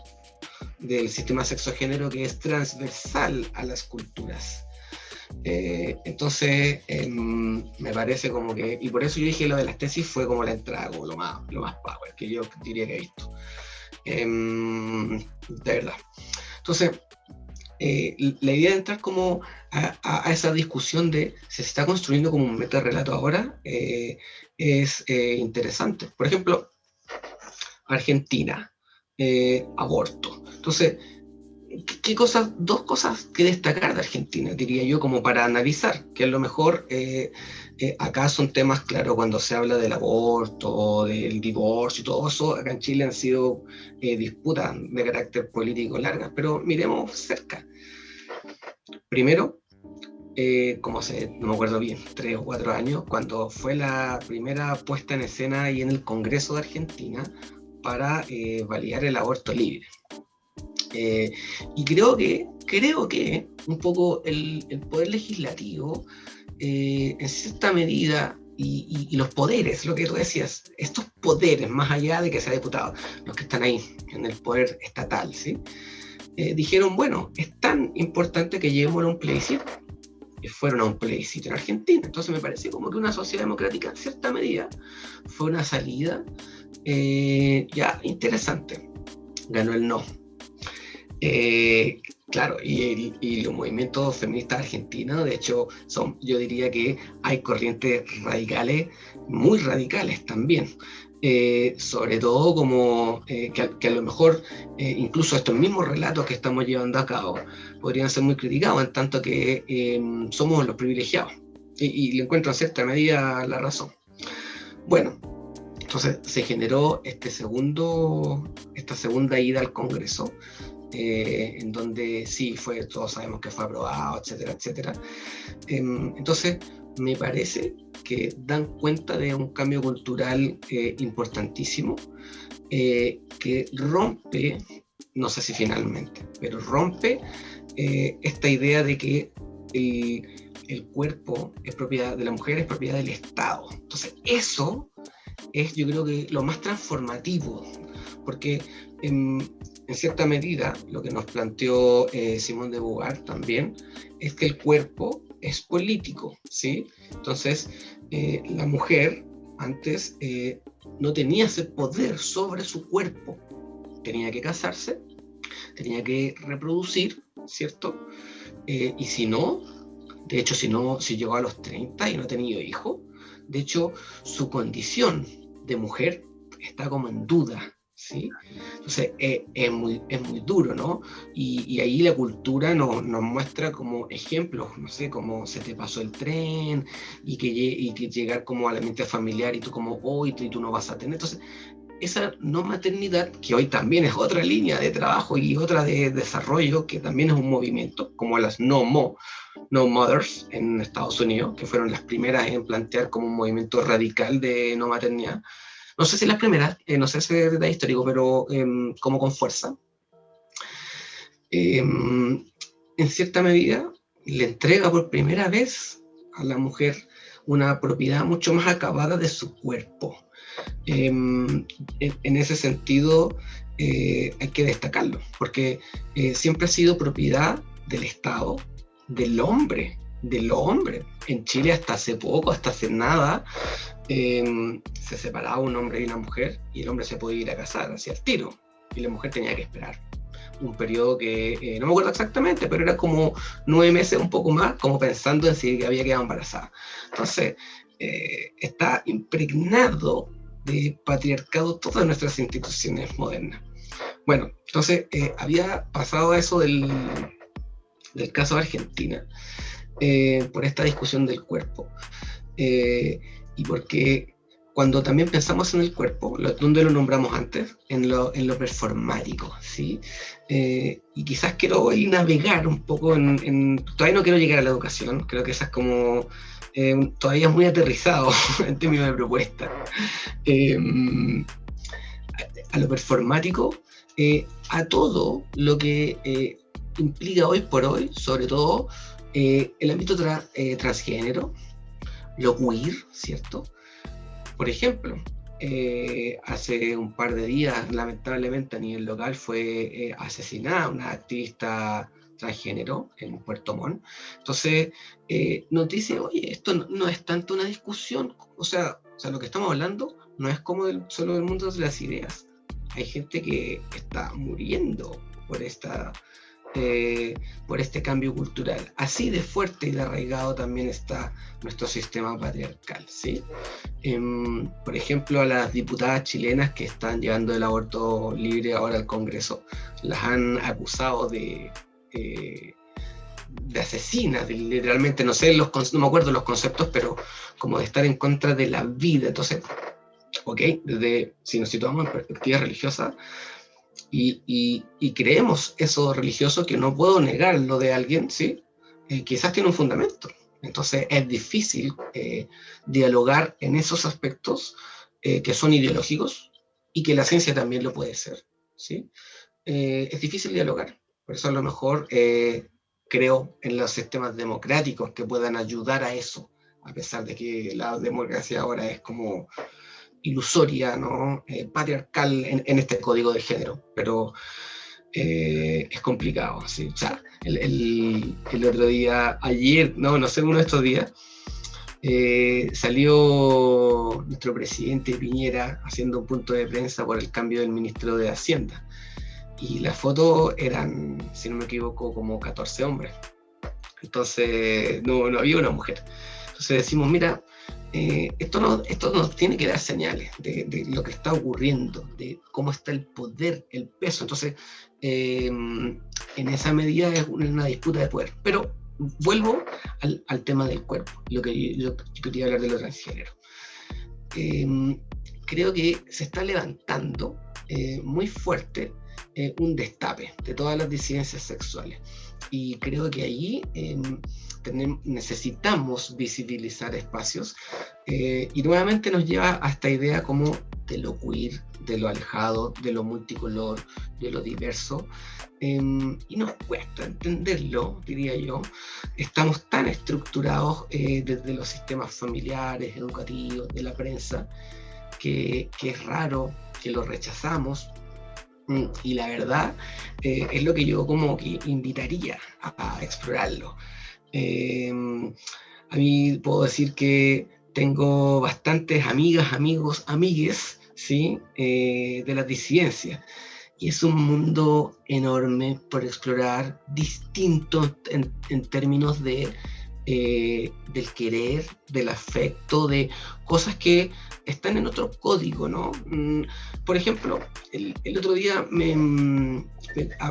Speaker 2: del sistema sexogénero que es transversal a las culturas. Entonces me parece como que, y por eso yo dije lo de las tesis fue como la entrada, como lo más power que yo diría que he visto, de verdad. Entonces la idea de entrar como a esa discusión de si se está construyendo como un metarrelato ahora es interesante. Por ejemplo, Argentina, aborto. Entonces, dos cosas que destacar de Argentina, diría yo, como para analizar, que a lo mejor acá son temas, claro, cuando se habla del aborto, del divorcio y todo eso, acá en Chile han sido disputas de carácter político largas, pero miremos cerca. Primero, como no me acuerdo bien, 3 o 4 años, cuando fue la primera puesta en escena ahí en el Congreso de Argentina para validar el aborto libre. Y creo que un poco el poder legislativo, en cierta medida, y los poderes, lo que tú decías, estos poderes, más allá de que sea diputado, los que están ahí en el poder estatal, ¿sí? Dijeron, bueno, es tan importante que lleguemos a un plebiscito. Y fueron a un plebiscito en Argentina. Entonces me parece como que una sociedad democrática, en cierta medida, fue una salida ya interesante. Ganó el no. Claro, y los movimientos feministas argentinos, de hecho, yo diría que hay corrientes radicales, muy radicales también, sobre todo como que a lo mejor incluso estos mismos relatos que estamos llevando a cabo podrían ser muy criticados, en tanto que somos los privilegiados, y le encuentro en cierta medida la razón. Bueno, entonces se generó esta segunda ida al Congreso, en donde sí, todos sabemos que fue aprobado, etcétera, etcétera. Entonces, me parece que dan cuenta de un cambio cultural importantísimo, que rompe, no sé si finalmente, pero rompe esta idea de que el cuerpo es propiedad de la mujer, es propiedad del Estado. Entonces, eso es, yo creo que lo más transformativo, porque en cierta medida lo que nos planteó Simone de Beauvoir también es que el cuerpo es político, ¿sí? Entonces, la mujer antes no tenía ese poder sobre su cuerpo, tenía que casarse, tenía que reproducir, ¿cierto? Y si no, de hecho, si llegó a los 30 y no ha tenido hijos, de hecho, su condición de mujer está como en duda, ¿sí? Entonces, es muy duro, ¿no? Y ahí la cultura nos muestra como ejemplos, no sé, como se te pasó el tren, y que llegar como al ambiente familiar, y tú como, y tú no vas a tener. Entonces, esa no maternidad, que hoy también es otra línea de trabajo y otra de desarrollo, que también es un movimiento, como las no mothers en Estados Unidos, que fueron las primeras en plantear como un movimiento radical de no maternidad. No sé si las primeras, no sé si es detalle histórico, pero como con fuerza. En cierta medida, le entrega por primera vez a la mujer una propiedad mucho más acabada de su cuerpo. En ese sentido, hay que destacarlo, porque siempre ha sido propiedad del Estado, del hombre. En Chile hasta hace poco, hasta hace nada, se separaba un hombre y una mujer, y el hombre se podía ir a casar hacia el tiro, y la mujer tenía que esperar un periodo que no me acuerdo exactamente, pero era como 9 meses, un poco más, como pensando en si había quedado embarazada. Entonces, está impregnado de patriarcado todas nuestras instituciones modernas. Bueno, entonces había pasado eso del caso de Argentina, por esta discusión del cuerpo, y porque cuando también pensamos en el cuerpo, ¿dónde lo nombramos antes? En lo performático, ¿sí? Y quizás quiero hoy navegar un poco todavía no quiero llegar a la educación, creo que esa es como todavía es muy aterrizado en términos de propuesta. A lo performático, a todo lo que implica hoy por hoy, sobre todo el ámbito transgénero, lo queer, ¿cierto? Por ejemplo, hace un par de días, lamentablemente a nivel local, fue asesinada una activista transgénero en Puerto Montt. Entonces, nos dice, oye, esto no es tanto una discusión, o sea, lo que estamos hablando no es como solo del mundo de las ideas. Hay gente que está muriendo por este cambio cultural. Así de fuerte y de arraigado también está nuestro sistema patriarcal, ¿sí? Por ejemplo, a las diputadas chilenas que están llevando el aborto libre ahora al Congreso, las han acusado de asesinas, literalmente, no sé, no me acuerdo los conceptos, pero como de estar en contra de la vida. Entonces, ok, si nos situamos en perspectiva religiosa, y creemos eso religioso, que no puedo negar lo de alguien, ¿sí? Quizás tiene un fundamento. Entonces es difícil dialogar en esos aspectos que son ideológicos, y que la ciencia también lo puede ser, ¿sí? Es difícil dialogar. Por eso a lo mejor creo en los sistemas democráticos que puedan ayudar a eso, a pesar de que la democracia ahora es como ilusoria, ¿no? Patriarcal en este código de género, pero es complicado, ¿sí? O sea, el otro día, ayer, no sé, uno de estos días, salió nuestro presidente Piñera haciendo un punto de prensa por el cambio del ministro de Hacienda, y las fotos eran, si no me equivoco, como 14 hombres. Entonces no había una mujer. Entonces decimos, mira, esto nos tiene que dar señales de lo que está ocurriendo, de cómo está el poder, el peso. Entonces, en esa medida es una disputa de poder. Pero vuelvo al tema del cuerpo, yo quería hablar de lo transgénero. Creo que se está levantando muy fuerte un destape de todas las disidencias sexuales. Y creo que ahí necesitamos visibilizar espacios, y nuevamente nos lleva a esta idea como de lo queer, de lo alejado, de lo multicolor, de lo diverso, y nos cuesta entenderlo, diría yo. Estamos tan estructurados desde los sistemas familiares, educativos, de la prensa, que es raro, que lo rechazamos. Y la verdad es lo que yo como que invitaría a explorarlo. A mí puedo decir que tengo bastantes amigas, amigos, amigues, ¿sí? De las disidencias. Y es un mundo enorme por explorar, distinto en términos de, del querer, del afecto, de cosas que están en otro código, ¿no? Por ejemplo, el otro día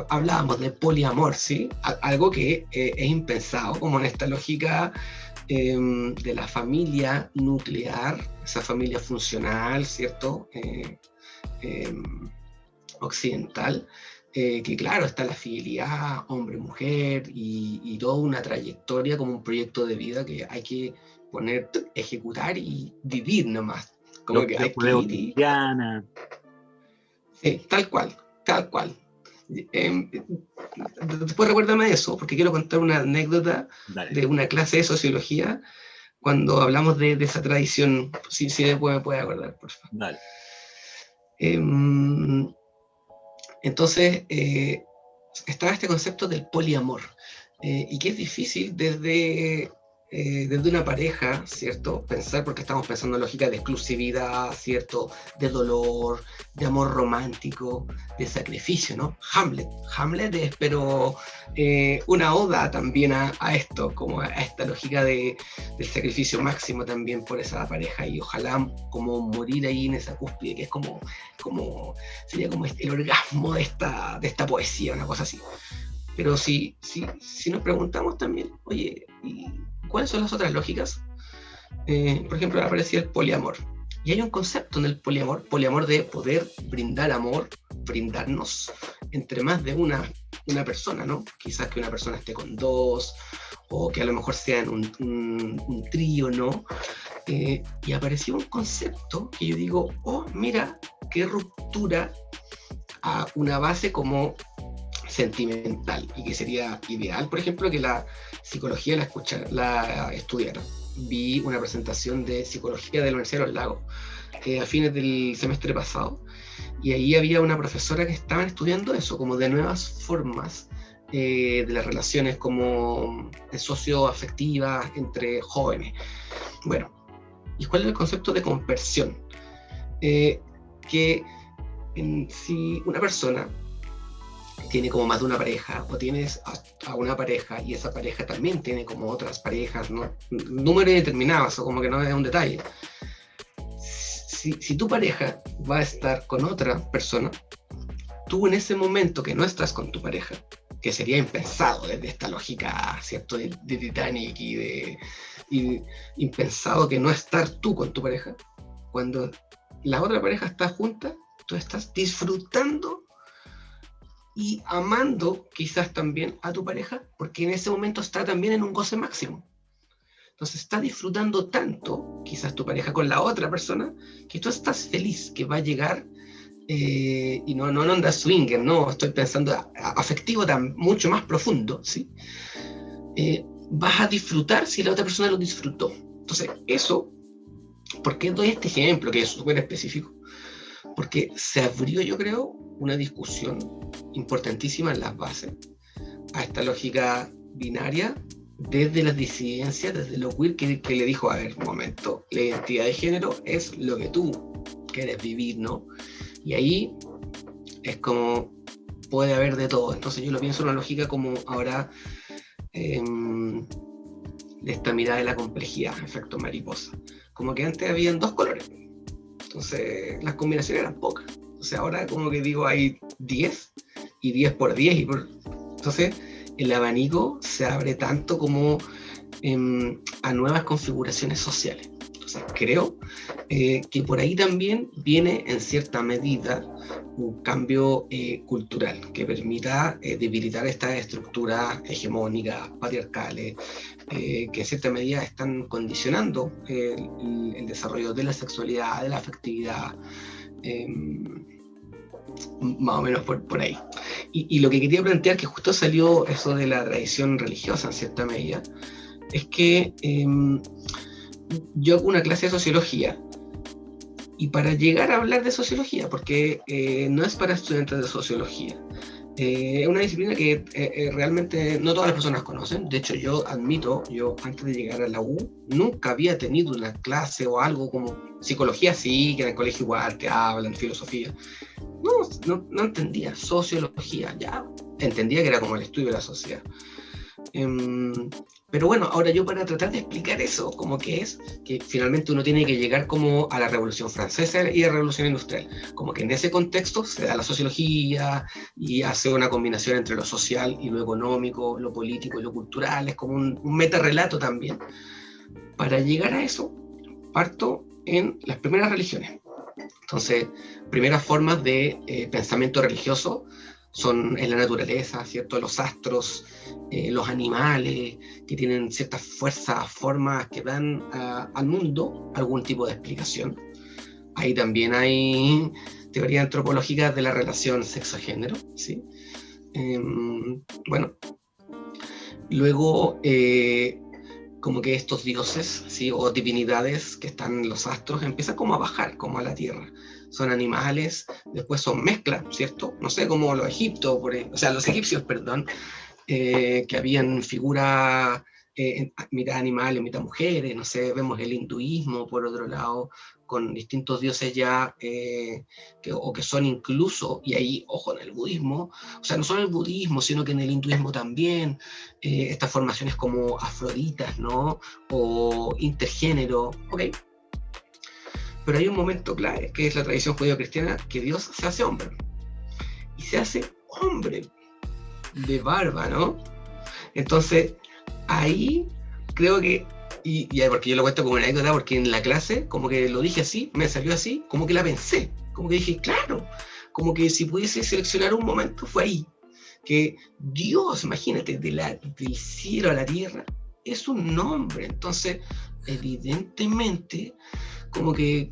Speaker 2: hablábamos de poliamor, ¿sí? Algo que es impensado, como en esta lógica de la familia nuclear, esa familia funcional, ¿cierto? Occidental, que claro, está la fidelidad hombre-mujer y toda una trayectoria como un proyecto de vida que hay que poner, ejecutar y vivir nomás. Como que hay que ir y... Sí, tal cual, tal cual. Después recuérdame eso, porque quiero contar una anécdota. Dale. De una clase de sociología, cuando hablamos de esa tradición, si después me puede acordar, por favor. Dale. Entonces, estaba este concepto del poliamor, y que es difícil desde una pareja, ¿cierto? Pensar, porque estamos pensando en lógica de exclusividad, ¿cierto? De dolor, de amor romántico, de sacrificio, ¿no? Hamlet es, pero una oda también a esto, como a esta lógica del sacrificio máximo también por esa pareja, y ojalá como morir ahí en esa cúspide, que es como sería como el orgasmo de esta poesía, una cosa así. Pero si nos preguntamos también, oye, ¿y cuáles son las otras lógicas? Por ejemplo, aparecía el poliamor. Y hay un concepto en el poliamor de poder brindar amor, brindarnos entre más de una persona, ¿no? Quizás que una persona esté con dos, o que a lo mejor sea en un trío, ¿no? Y apareció un concepto que yo digo, oh, mira, qué ruptura a una base como sentimental, y que sería ideal, por ejemplo, que la psicología la estudiara. Vi una presentación de psicología de la Universidad de los Lagos a fines del semestre pasado, y ahí había una profesora que estaba estudiando eso, como de nuevas formas de las relaciones como socioafectivas entre jóvenes. Bueno, ¿y cuál es el concepto de conversión? Que si una persona tiene como más de una pareja, o tienes a una pareja y esa pareja también tiene como otras parejas, ¿no? Números indeterminados, o como que no es un detalle. Si tu pareja va a estar con otra persona, tú en ese momento que no estás con tu pareja, que sería impensado desde esta lógica, ¿cierto? De Titanic y impensado que no estar tú con tu pareja, cuando la otra pareja está junta, tú estás disfrutando y amando quizás también a tu pareja, porque en ese momento está también en un goce máximo. Entonces está disfrutando tanto, quizás tu pareja con la otra persona, que tú estás feliz que va a llegar, y no anda swinger, no, estoy pensando afectivo mucho más profundo, ¿sí? Vas a disfrutar si la otra persona lo disfrutó. Entonces eso, ¿por qué doy este ejemplo que es súper específico? Porque se abrió, yo creo, una discusión importantísima en las bases a esta lógica binaria desde las disidencias, desde lo queer, que le dijo, a ver, un momento, la identidad de género es lo que tú quieres vivir, ¿no? Y ahí es como puede haber de todo. Entonces yo lo pienso en una lógica como ahora de esta mirada de la complejidad, efecto mariposa. Como que antes habían dos colores, entonces las combinaciones eran pocas. Entonces ahora como que digo hay 10 y 10 por 10 entonces el abanico se abre tanto como a nuevas configuraciones sociales. Entonces creo que por ahí también viene en cierta medida un cambio cultural que permita debilitar estas estructuras hegemónicas, patriarcales, que en cierta medida están condicionando el desarrollo de la sexualidad, de la afectividad, más o menos por ahí. Y lo que quería plantear, que justo salió eso de la tradición religiosa en cierta medida, es que yo hago una clase de sociología, y para llegar a hablar de sociología, porque no es para estudiantes de sociología, es una disciplina que realmente no todas las personas conocen. De hecho, yo admito, yo antes de llegar a la U, nunca había tenido una clase o algo como psicología, sí, que en el colegio igual te hablan, filosofía. No entendía sociología, ya entendía que era como el estudio de la sociedad. Pero bueno, ahora yo para tratar de explicar eso, como que es que finalmente uno tiene que llegar como a la Revolución Francesa y a la Revolución Industrial, como que en ese contexto se da la sociología y hace una combinación entre lo social y lo económico, lo político y lo cultural, es como un metarrelato también. Para llegar a eso, parto en las primeras religiones. Entonces, primeras formas de pensamiento religioso son en la naturaleza, ¿cierto? Los astros, los animales, que tienen ciertas fuerzas, formas que dan al mundo algún tipo de explicación. Ahí también hay teorías antropológicas de la relación sexo-género, ¿sí? Bueno, luego como que estos dioses, ¿sí? O divinidades que están en los astros empiezan como a bajar, como a la tierra. Son animales, después son mezclas, ¿cierto? No sé, como los egipcios, los egipcios, perdón, que habían figuras mitad animales, mitad mujeres, no sé, vemos el hinduismo, por otro lado, con distintos dioses ya, que son incluso, y ahí, ojo, en el budismo, o sea, no solo en el budismo, sino que en el hinduismo también, estas formaciones como afroditas, ¿no? O intergénero, ¿ok? Pero hay un momento clave, que es la tradición judío-cristiana, que Dios se hace hombre. Y se hace hombre de barba, ¿no? Entonces, ahí creo que, y porque yo lo cuento como una anécdota, porque en la clase, como que lo dije así, me salió así, como que la pensé, como que dije, claro, como que si pudiese seleccionar un momento, fue ahí. Que Dios, imagínate, del cielo a la tierra, es un nombre. Entonces, evidentemente, como que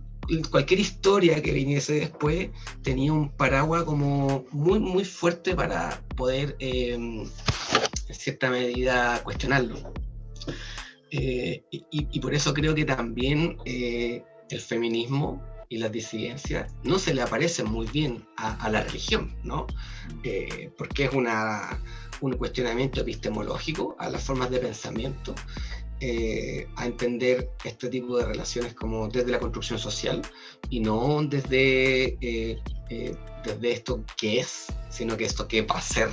Speaker 2: cualquier historia que viniese después tenía un paraguas como muy, muy fuerte para poder, en cierta medida, cuestionarlo. Y por eso creo que también el feminismo y las disidencias no se le aparecen muy bien a la religión, ¿no? Porque es un cuestionamiento epistemológico a las formas de pensamiento, a entender este tipo de relaciones como desde la construcción social y no desde esto que es, sino que esto que va a ser,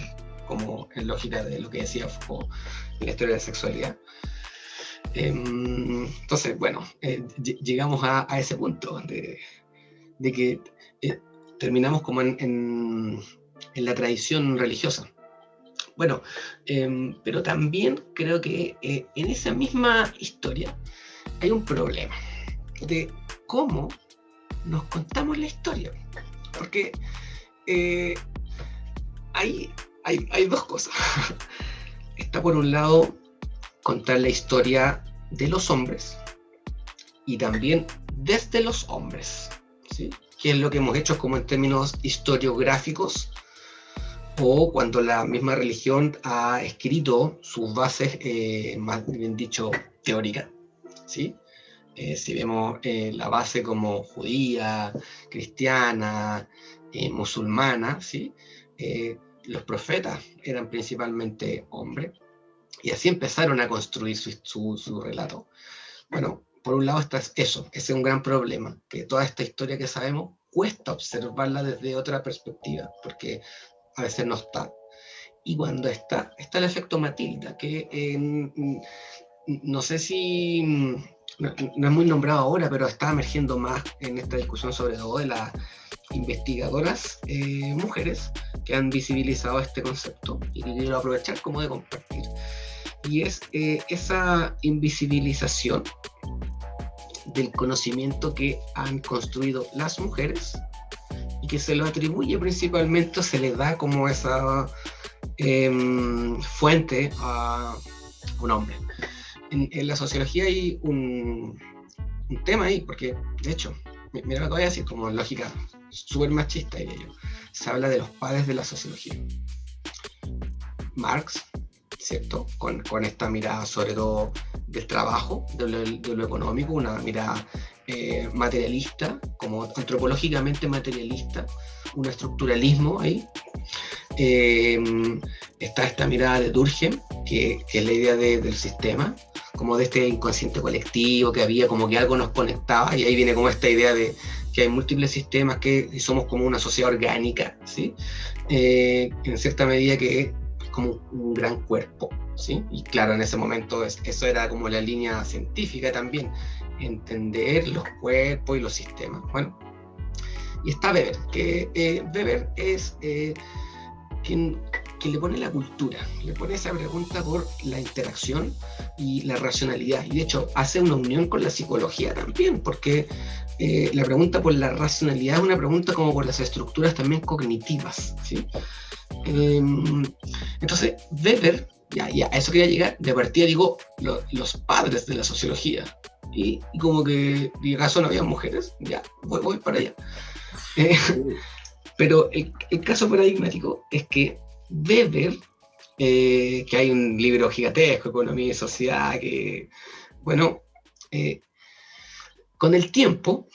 Speaker 2: como en lógica de lo que decía Foucault en la historia de la sexualidad. Entonces, bueno, llegamos a ese punto de que terminamos como en la tradición religiosa. Bueno, pero también creo que en esa misma historia hay un problema de cómo nos contamos la historia. Porque hay dos cosas. Está por un lado contar la historia de los hombres y también desde los hombres, ¿sí? Que es lo que hemos hecho como en términos historiográficos, o cuando la misma religión ha escrito sus bases, más bien dicho, teóricas, ¿sí? Si vemos la base como judía, cristiana, musulmana, ¿sí? Los profetas eran principalmente hombres, y así empezaron a construir su relato. Bueno, por un lado está eso, ese es un gran problema, que toda esta historia que sabemos cuesta observarla desde otra perspectiva, porque a veces no está. Y cuando está el efecto Matilda, que no sé si, no es muy nombrado ahora, pero está emergiendo más en esta discusión, sobre todo de las investigadoras mujeres que han visibilizado este concepto y que quiero aprovechar como de compartir. Y es esa invisibilización del conocimiento que han construido las mujeres y que se lo atribuye principalmente, se le da como esa fuente a un hombre. En la sociología hay un tema ahí, porque de hecho, mira lo que voy a decir, como lógica súper machista, diría yo. Se habla de los padres de la sociología. Marx, ¿cierto? Con esta mirada sobre todo del trabajo, de lo económico, una mirada materialista, como antropológicamente materialista, un estructuralismo ahí. Está esta mirada de Durkheim, que es la idea del sistema, como de este inconsciente colectivo que había, como que algo nos conectaba, y ahí viene como esta idea de que hay múltiples sistemas, que somos como una sociedad orgánica, ¿sí? En cierta medida que es como un gran cuerpo, ¿sí? Y claro, en ese momento eso era como la línea científica también, entender los cuerpos y los sistemas. Bueno, y está Weber, que Weber es quien le pone la cultura, le pone esa pregunta por la interacción y la racionalidad, y de hecho hace una unión con la psicología también, porque la pregunta por la racionalidad es una pregunta como por las estructuras también cognitivas, ¿sí? Entonces Weber, ya, a eso quería llegar, de partida digo, los padres de la sociología, y como que, ¿y acaso no había mujeres? Ya, voy para allá. Pero el caso paradigmático es que Weber, que hay un libro gigantesco, Economía y Sociedad, que, bueno, con el tiempo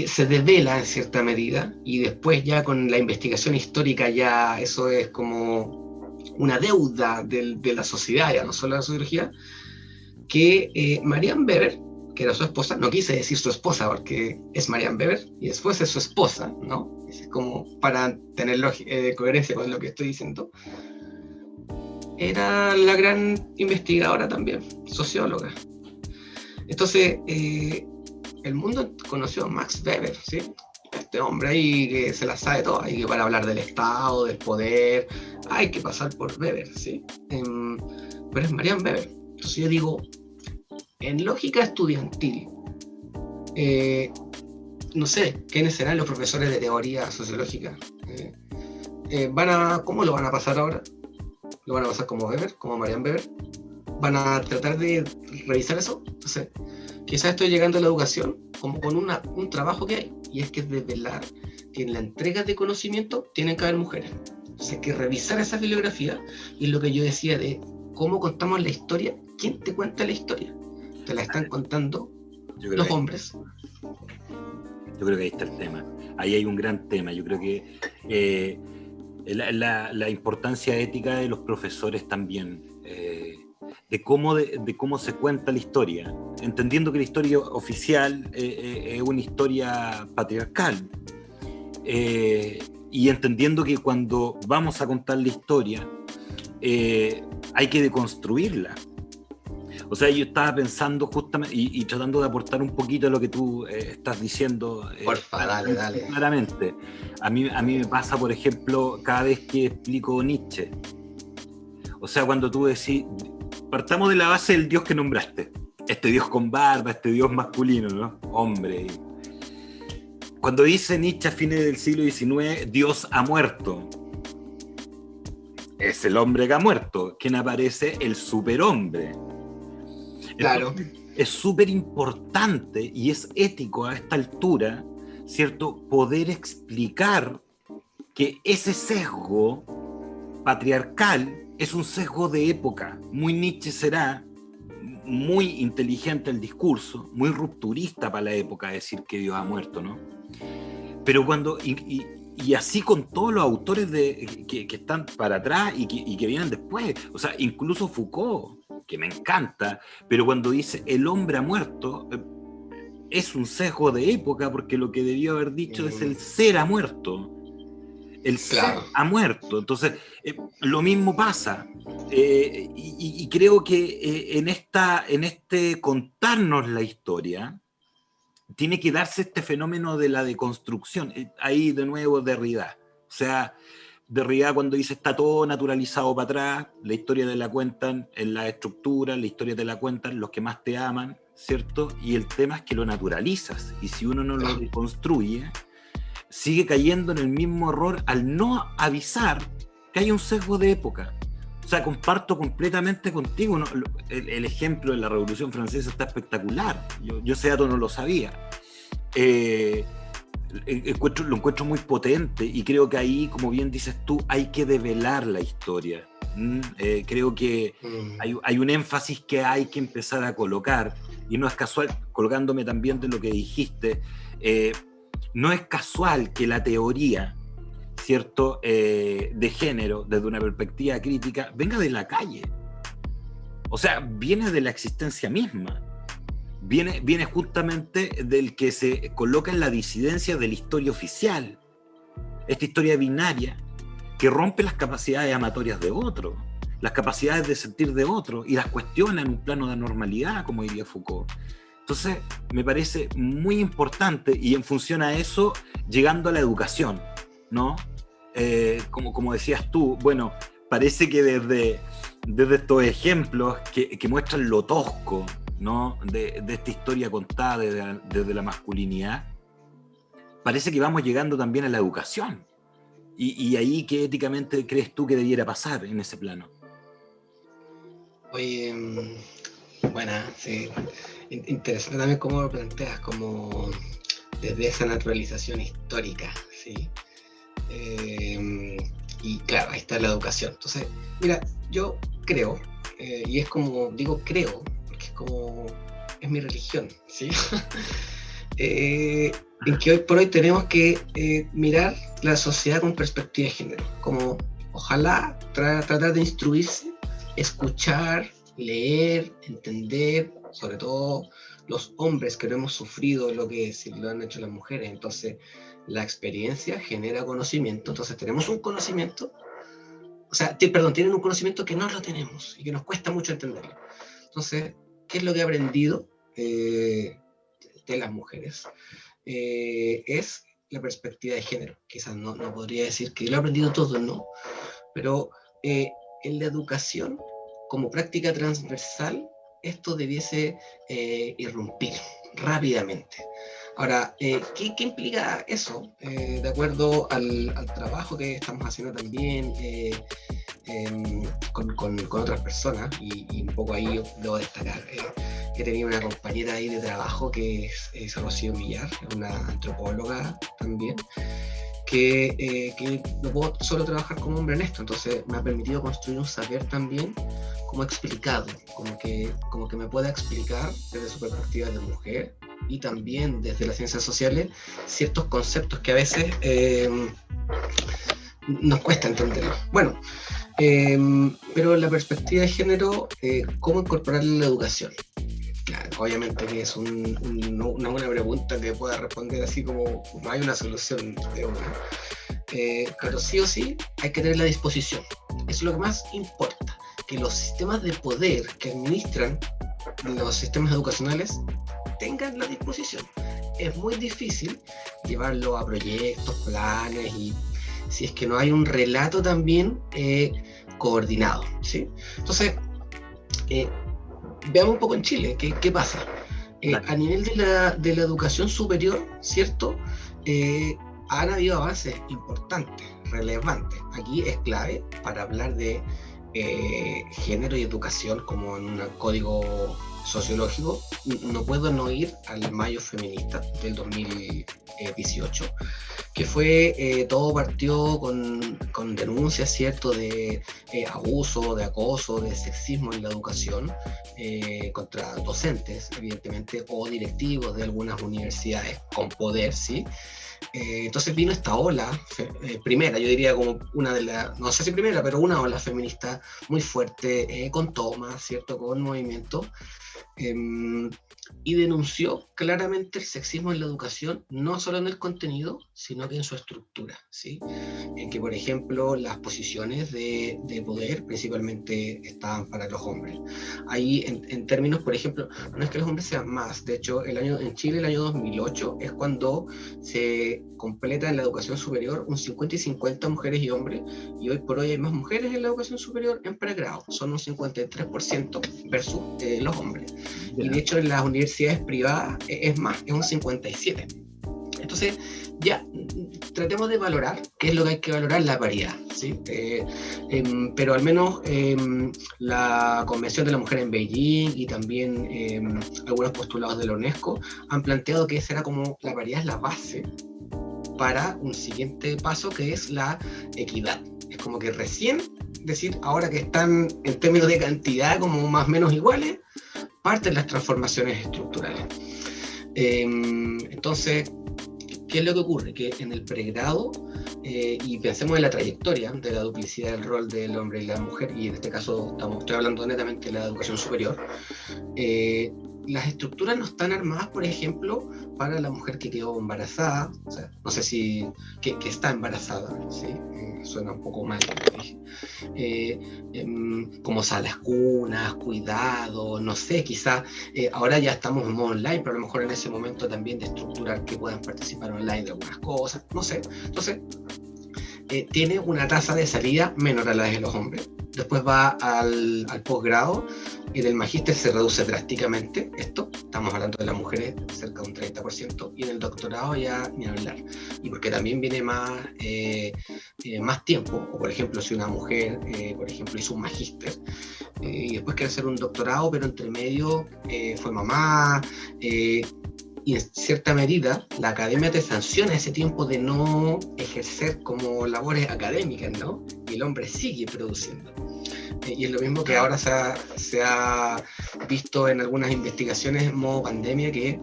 Speaker 2: se devela en cierta medida, y después ya con la investigación histórica ya eso es como una deuda de la sociedad, ya no solo de la sociología, que Marianne Weber, que era su esposa, no quise decir su esposa porque es Marianne Weber y después es su esposa, ¿no? Es como para tener coherencia con lo que estoy diciendo. Era la gran investigadora también, socióloga. Entonces, el mundo conoció a Max Weber, ¿sí? Este hombre ahí que se la sabe toda, y que para hablar del Estado, del poder, hay que pasar por Weber, ¿sí? Pero es Marianne Weber. Entonces yo digo, en lógica estudiantil, no sé quiénes serán los profesores de teoría sociológica. ¿Cómo lo van a pasar ahora? ¿Lo van a pasar como Weber, como Marianne Weber? ¿Van a tratar de revisar eso? No sé. Quizás estoy llegando a la educación como con un trabajo que hay, y es que desvelar que en la entrega de conocimiento tienen que haber mujeres. Entonces hay que revisar esa bibliografía, y lo que yo decía de cómo contamos la historia. ¿Quién te cuenta la historia? Te la están contando los hombres.
Speaker 1: Yo creo que ahí está el tema. Ahí hay un gran tema. Yo creo que la importancia ética de los profesores también, de cómo se cuenta la historia, entendiendo que la historia oficial es una historia patriarcal, y entendiendo que cuando vamos a contar la historia hay que deconstruirla. O sea, yo estaba pensando justamente y tratando de aportar un poquito a lo que tú estás diciendo.
Speaker 2: Porfa, dale.
Speaker 1: Claramente. A mí me pasa, por ejemplo, cada vez que explico Nietzsche. O sea, cuando tú decís, partamos de la base del dios que nombraste. Este dios con barba, este dios masculino, ¿no? Hombre. Cuando dice Nietzsche a fines del siglo XIX, Dios ha muerto. Es el hombre que ha muerto. ¿Quién aparece? El superhombre.
Speaker 2: Claro.
Speaker 1: Entonces, es súper importante y es ético a esta altura, ¿cierto?, poder explicar que ese sesgo patriarcal es un sesgo de época. Muy Nietzsche será, muy inteligente el discurso, muy rupturista para la época decir que Dios ha muerto, ¿no? Pero cuando... Y así con todos los autores que están para atrás y que vienen después. O sea, incluso Foucault, que me encanta, pero cuando dice el hombre ha muerto, es un sesgo de época, porque lo que debió haber dicho es el ser ha muerto. El ser ha muerto. Entonces, lo mismo pasa. Y creo que en este contarnos la historia, tiene que darse este fenómeno de la deconstrucción. Ahí de nuevo Derrida. O sea, Derrida cuando dice está todo naturalizado para atrás, la historia te la cuentan en la estructura, la historia te la cuentan los que más te aman, ¿cierto? Y el tema es que lo naturalizas, y si uno no lo reconstruye, sigue cayendo en el mismo error al no avisar que hay un sesgo de época. O sea, comparto completamente contigo, ¿no? El ejemplo de la Revolución Francesa está espectacular, yo ese dato no lo sabía. Lo encuentro muy potente, y creo que ahí, como bien dices tú, hay que develar la historia. Creo que hay un énfasis que hay que empezar a colocar, y no es casual, colgándome también de lo que dijiste, no es casual que la teoría, ¿cierto?, de género, desde una perspectiva crítica, venga de la calle. O sea, viene de la existencia misma. Viene justamente del que se coloca en la disidencia de la historia oficial. Esta historia binaria que rompe las capacidades amatorias de otro, las capacidades de sentir de otro, y las cuestiona en un plano de normalidad, como diría Foucault. Entonces, me parece muy importante, y en función a eso, llegando a la educación, ¿no? Como decías tú, bueno, parece que desde estos ejemplos que muestran lo tosco, ¿no?, de esta historia contada desde la masculinidad, parece que vamos llegando también a la educación. Y ahí, ¿qué éticamente crees tú que debiera pasar en ese plano?
Speaker 2: Oye, bueno, sí, interesante también cómo lo planteas, como desde esa naturalización histórica, ¿sí? Y claro, ahí está la educación. Entonces, mira, yo creo, y es como, digo creo, porque es mi religión, ¿sí? En que hoy por hoy tenemos que mirar la sociedad con perspectiva de género, como ojalá tratar de instruirse, escuchar, leer, entender, sobre todo los hombres que no hemos sufrido lo que lo han hecho las mujeres. Entonces la experiencia genera conocimiento, entonces tenemos un conocimiento, o sea, tienen un conocimiento que no lo tenemos y que nos cuesta mucho entenderlo. Entonces, ¿qué es lo que he aprendido de las mujeres? Es la perspectiva de género. Quizás no podría decir que lo he aprendido todo, no, pero en la educación, como práctica transversal, esto debiese irrumpir rápidamente. Ahora, ¿qué implica eso? De acuerdo al trabajo que estamos haciendo también con otras personas, y un poco ahí debo destacar que tenía una compañera ahí de trabajo que es Rocío Millar, una antropóloga también, que no puedo solo trabajar como hombre en esto, entonces me ha permitido construir un saber también como explicado, como que me pueda explicar desde su perspectiva de mujer, y también desde las ciencias sociales, ciertos conceptos que a veces nos cuesta entenderlos. Bueno, pero la perspectiva de género, ¿cómo incorporarla en la educación? Claro, obviamente que es una buena pregunta que pueda responder así como no hay una solución de una. Pero sí o sí hay que tener la disposición. Eso es lo que más importa, que los sistemas de poder que administran los sistemas educacionales tengan la disposición. Es muy difícil llevarlo a proyectos, planes, y si es que no hay un relato también coordinado, ¿sí? Entonces, veamos un poco en Chile, ¿qué pasa? A nivel de la educación superior, ¿cierto? Han habido avances importantes, relevantes. Aquí es clave para hablar de género y educación como en un código sociológico. No puedo no ir al Mayo Feminista del 2018, que fue, todo partió con denuncias, ¿cierto?, de abuso, de acoso, de sexismo en la educación, contra docentes, evidentemente, o directivos de algunas universidades con poder, ¿sí? Entonces vino esta ola, primera, yo diría como una de las, no sé si primera, pero una ola feminista muy fuerte, con tomas, ¿cierto?, con movimiento, y denunció claramente el sexismo en la educación, no solo en el contenido, sino que en su estructura, ¿sí? En que, por ejemplo, las posiciones de poder principalmente estaban para los hombres. Ahí, en términos, por ejemplo, no es que los hombres sean más, de hecho, en Chile, el año 2008, es cuando se completa en la educación superior un 50 y 50 mujeres y hombres, y hoy por hoy hay más mujeres en la educación superior en pregrado, son un 53% versus los hombres. Y de hecho en las universidades privadas es más, es un 57%. Entonces, ya, tratemos de valorar qué es lo que hay que valorar, la paridad, ¿sí? Pero al menos la Convención de la Mujer en Beijing y también algunos postulados de la UNESCO han planteado que esa era como, la paridad es la base para un siguiente paso, que es la equidad. Es como que recién decir, ahora que están en términos de cantidad como más o menos iguales, parten las transformaciones estructurales. Entonces, ¿qué es lo que ocurre? Que en el pregrado, y pensemos en la trayectoria de la duplicidad del rol del hombre y la mujer, y en este caso estoy hablando netamente de la educación superior, las estructuras no están armadas, por ejemplo, para la mujer que quedó embarazada, o sea, no sé si, que está embarazada, ¿sí? Suena un poco mal, como salas cunas, cuidado, no sé, quizás ahora ya estamos en modo online, pero a lo mejor en ese momento también de estructurar que puedan participar online de algunas cosas, no sé. Entonces, tiene una tasa de salida menor a la de los hombres. Después va al posgrado, y del magíster se reduce drásticamente esto, estamos hablando de las mujeres cerca de un 30%, y en el doctorado ya ni hablar, y porque también viene más tiempo, o por ejemplo si una mujer por ejemplo hizo un magíster y después quiere hacer un doctorado, pero entre medio fue mamá, y en cierta medida la academia te sanciona ese tiempo de no ejercer como labores académicas, ¿no? Y el hombre sigue produciendo. Y es lo mismo que ahora se ha visto en algunas investigaciones en modo pandemia, que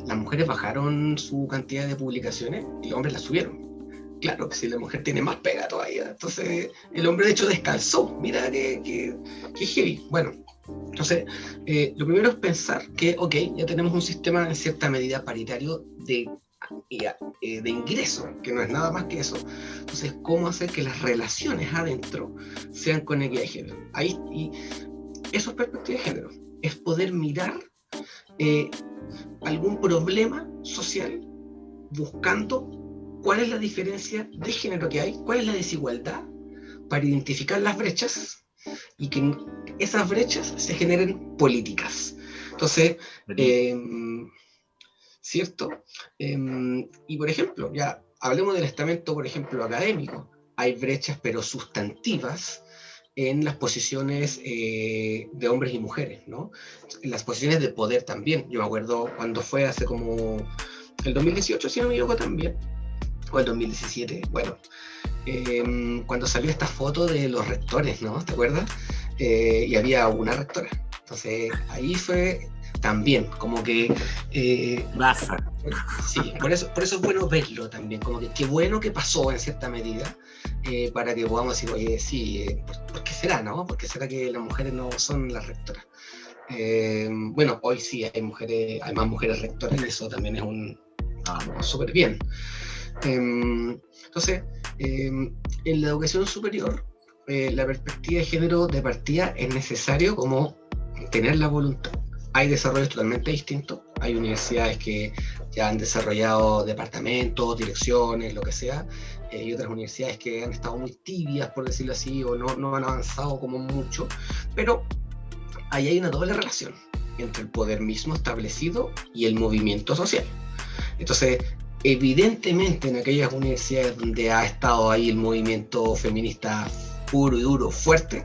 Speaker 2: las mujeres bajaron su cantidad de publicaciones y los hombres las subieron. Claro, que si la mujer tiene más pega todavía, entonces el hombre de hecho descalzó, mira que heavy. Bueno, entonces lo primero es pensar que, ok, ya tenemos un sistema en cierta medida paritario de ingreso, que no es nada más que eso. Entonces, ¿cómo hacer que las relaciones adentro sean con equidad de género? Ahí, y eso es perspectiva de género, es poder mirar algún problema social buscando cuál es la diferencia de género que hay, cuál es la desigualdad, para identificar las brechas y que en esas brechas se generen políticas. Entonces, ¿cierto? Y por ejemplo, ya hablemos del estamento, por ejemplo, académico. Hay brechas, pero sustantivas, en las posiciones de hombres y mujeres, ¿no? En las posiciones de poder también. Yo me acuerdo cuando fue hace como el 2018, si no me equivoco también, o el 2017, bueno, cuando salió esta foto de los rectores, ¿no? ¿Te acuerdas? Y había una rectora. Entonces, ahí fue también, como que...
Speaker 1: Baja.
Speaker 2: Sí, por eso es bueno verlo también, como que qué bueno que pasó en cierta medida, para que podamos decir, oye, sí, ¿por qué será, no? ¿Por qué será que las mujeres no son las rectoras? Bueno, hoy sí hay más mujeres rectoras, y eso también es súper bien. Entonces, en la educación superior, la perspectiva de género de partida es necesario como tener la voluntad. Hay desarrollos totalmente distintos, hay universidades que ya han desarrollado departamentos, direcciones, lo que sea, y otras universidades que han estado muy tibias, por decirlo así, o no han avanzado como mucho, pero ahí hay una doble relación entre el poder mismo establecido y el movimiento social. Entonces, evidentemente en aquellas universidades donde ha estado ahí el movimiento feminista puro y duro, fuerte,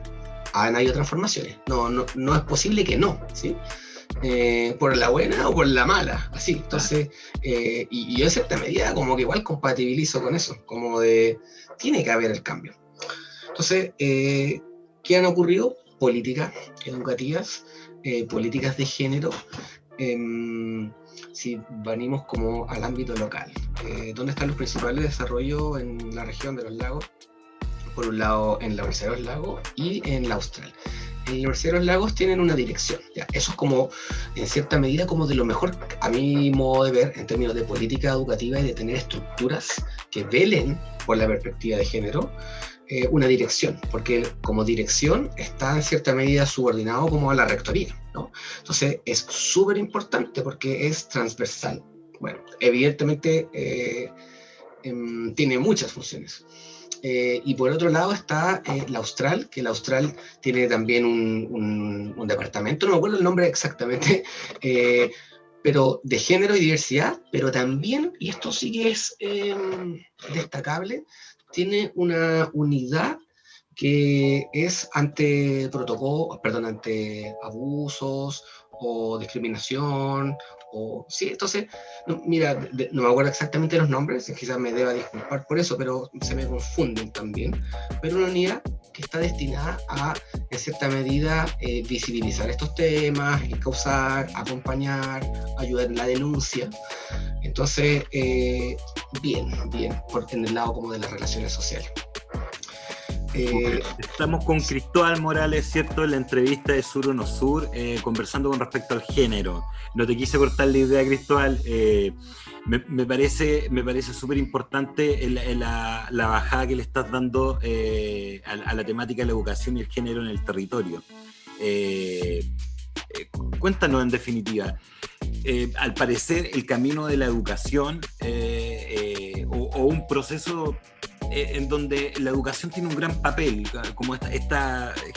Speaker 2: han habido transformaciones. No es posible que no, ¿sí? Por la buena o por la mala, así. Entonces, y yo en cierta medida como que igual compatibilizo con eso, como de, tiene que haber el cambio. Entonces, ¿qué han ocurrido? Políticas educativas, políticas de género, si venimos como al ámbito local. ¿Dónde están los principales desarrollos en la región de los lagos? Por un lado en la Universidad de los Lagos y en la Austral. la Universidad de los Lagos tienen una dirección, ¿ya? Eso es como, en cierta medida, como de lo mejor, a mi modo de ver, en términos de política educativa y de tener estructuras que velen por la perspectiva de género, una dirección, porque como dirección está en cierta medida subordinado como a la rectoría, ¿no? Entonces es súper importante porque es transversal. Bueno, evidentemente tiene muchas funciones. Y por otro lado está la Austral, que la Austral tiene también un departamento, no me acuerdo el nombre exactamente, pero de género y diversidad, pero también, y esto sí que es destacable, tiene una unidad que es ante protocolos, perdón, ante abusos o discriminación, o sí, entonces, no, mira, no me acuerdo exactamente los nombres, quizás me deba disculpar por eso, pero se me confunden también, pero una unidad que está destinada a, en cierta medida, visibilizar estos temas, encauzar, acompañar, ayudar en la denuncia. Entonces, bien, en el lado como de las relaciones sociales.
Speaker 1: Estamos con Cristóbal Morales, ¿cierto? En la entrevista de Sur o No Sur, conversando con respecto al género. No te quise cortar la idea, Cristóbal. Me parece súper importante la bajada que le estás dando a la temática de la educación y el género en el territorio. Cuéntanos en definitiva. Al parecer, el camino de la educación o un proceso en donde la educación tiene un gran papel, como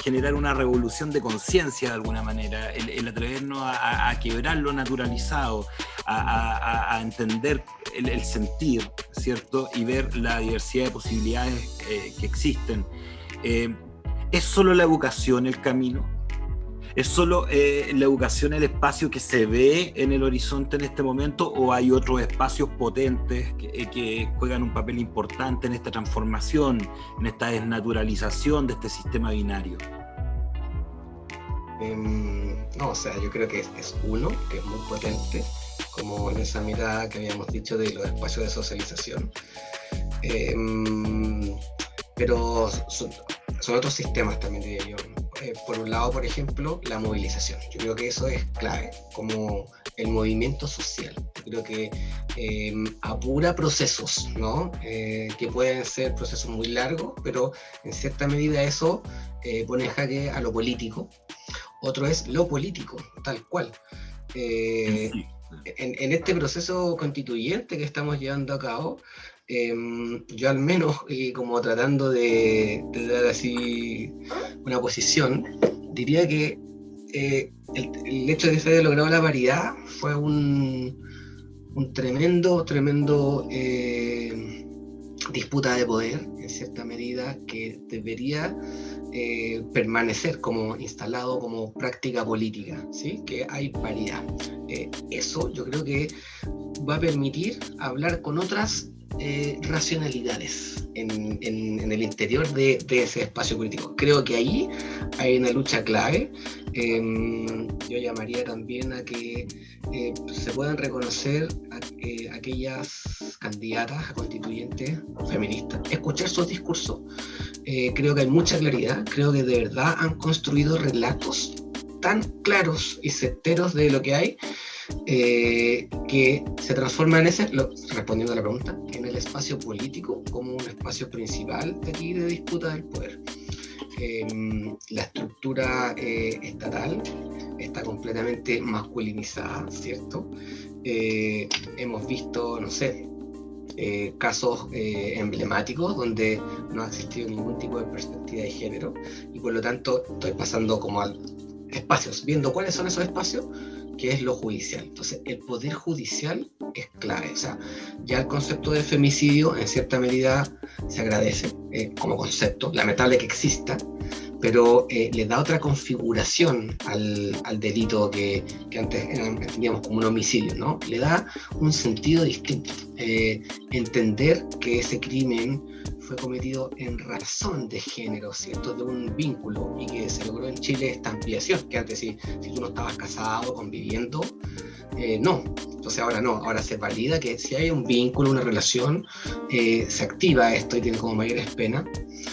Speaker 1: generar una revolución de conciencia de alguna manera, el atrevernos a quebrar lo naturalizado, a entender el sentir, ¿cierto? Y ver la diversidad de posibilidades que existen. ¿Es solo la educación el camino? ¿Es solo la educación el espacio que se ve en el horizonte en este momento o hay otros espacios potentes que juegan un papel importante en esta transformación, en esta desnaturalización de este sistema binario?
Speaker 2: No, o sea, yo creo que es uno, que es muy potente, como en esa mirada que habíamos dicho de los espacios de socialización. Pero son otros sistemas también, diría yo. Por un lado, por ejemplo, la movilización. Yo creo que eso es clave, como el movimiento social. Yo creo que apura procesos, ¿no? Que pueden ser procesos muy largos, pero en cierta medida eso pone en jaque a lo político. Otro es lo político, tal cual. En este proceso constituyente que estamos llevando a cabo, yo al menos, como tratando de dar así una posición, diría que el hecho de que se haya logrado la paridad fue un tremendo disputa de poder, en cierta medida, que debería permanecer como instalado como práctica política, ¿sí? Que hay paridad. Eso yo creo que va a permitir hablar con otras racionalidades en el interior de ese espacio político. Creo que ahí hay una lucha clave. Yo llamaría también a que se puedan reconocer aquellas candidatas a constituyentes feministas, escuchar sus discursos. Creo que hay mucha claridad, creo que de verdad han construido relatos tan claros y certeros de lo que hay, que se transforma en respondiendo a la pregunta, en el espacio político como un espacio principal de aquí de disputa del poder. La estructura estatal está completamente masculinizada, ¿cierto? Hemos visto, no sé, casos emblemáticos donde no ha existido ningún tipo de perspectiva de género y por lo tanto estoy pasando como a espacios, viendo cuáles son esos espacios, que es lo judicial. Entonces, el poder judicial es clave. O sea, ya el concepto de femicidio, en cierta medida, se agradece como concepto. Lamentable que exista, pero le da otra configuración al delito que antes teníamos como un homicidio, ¿no? Le da un sentido distinto. Entender que ese crimen fue cometido en razón de género, ¿cierto? De un vínculo, y que se logró en Chile esta ampliación, que antes si tú no estabas casado, conviviendo, no. Entonces ahora no, ahora se valida que si hay un vínculo, una relación, se activa esto y tiene como mayores penas.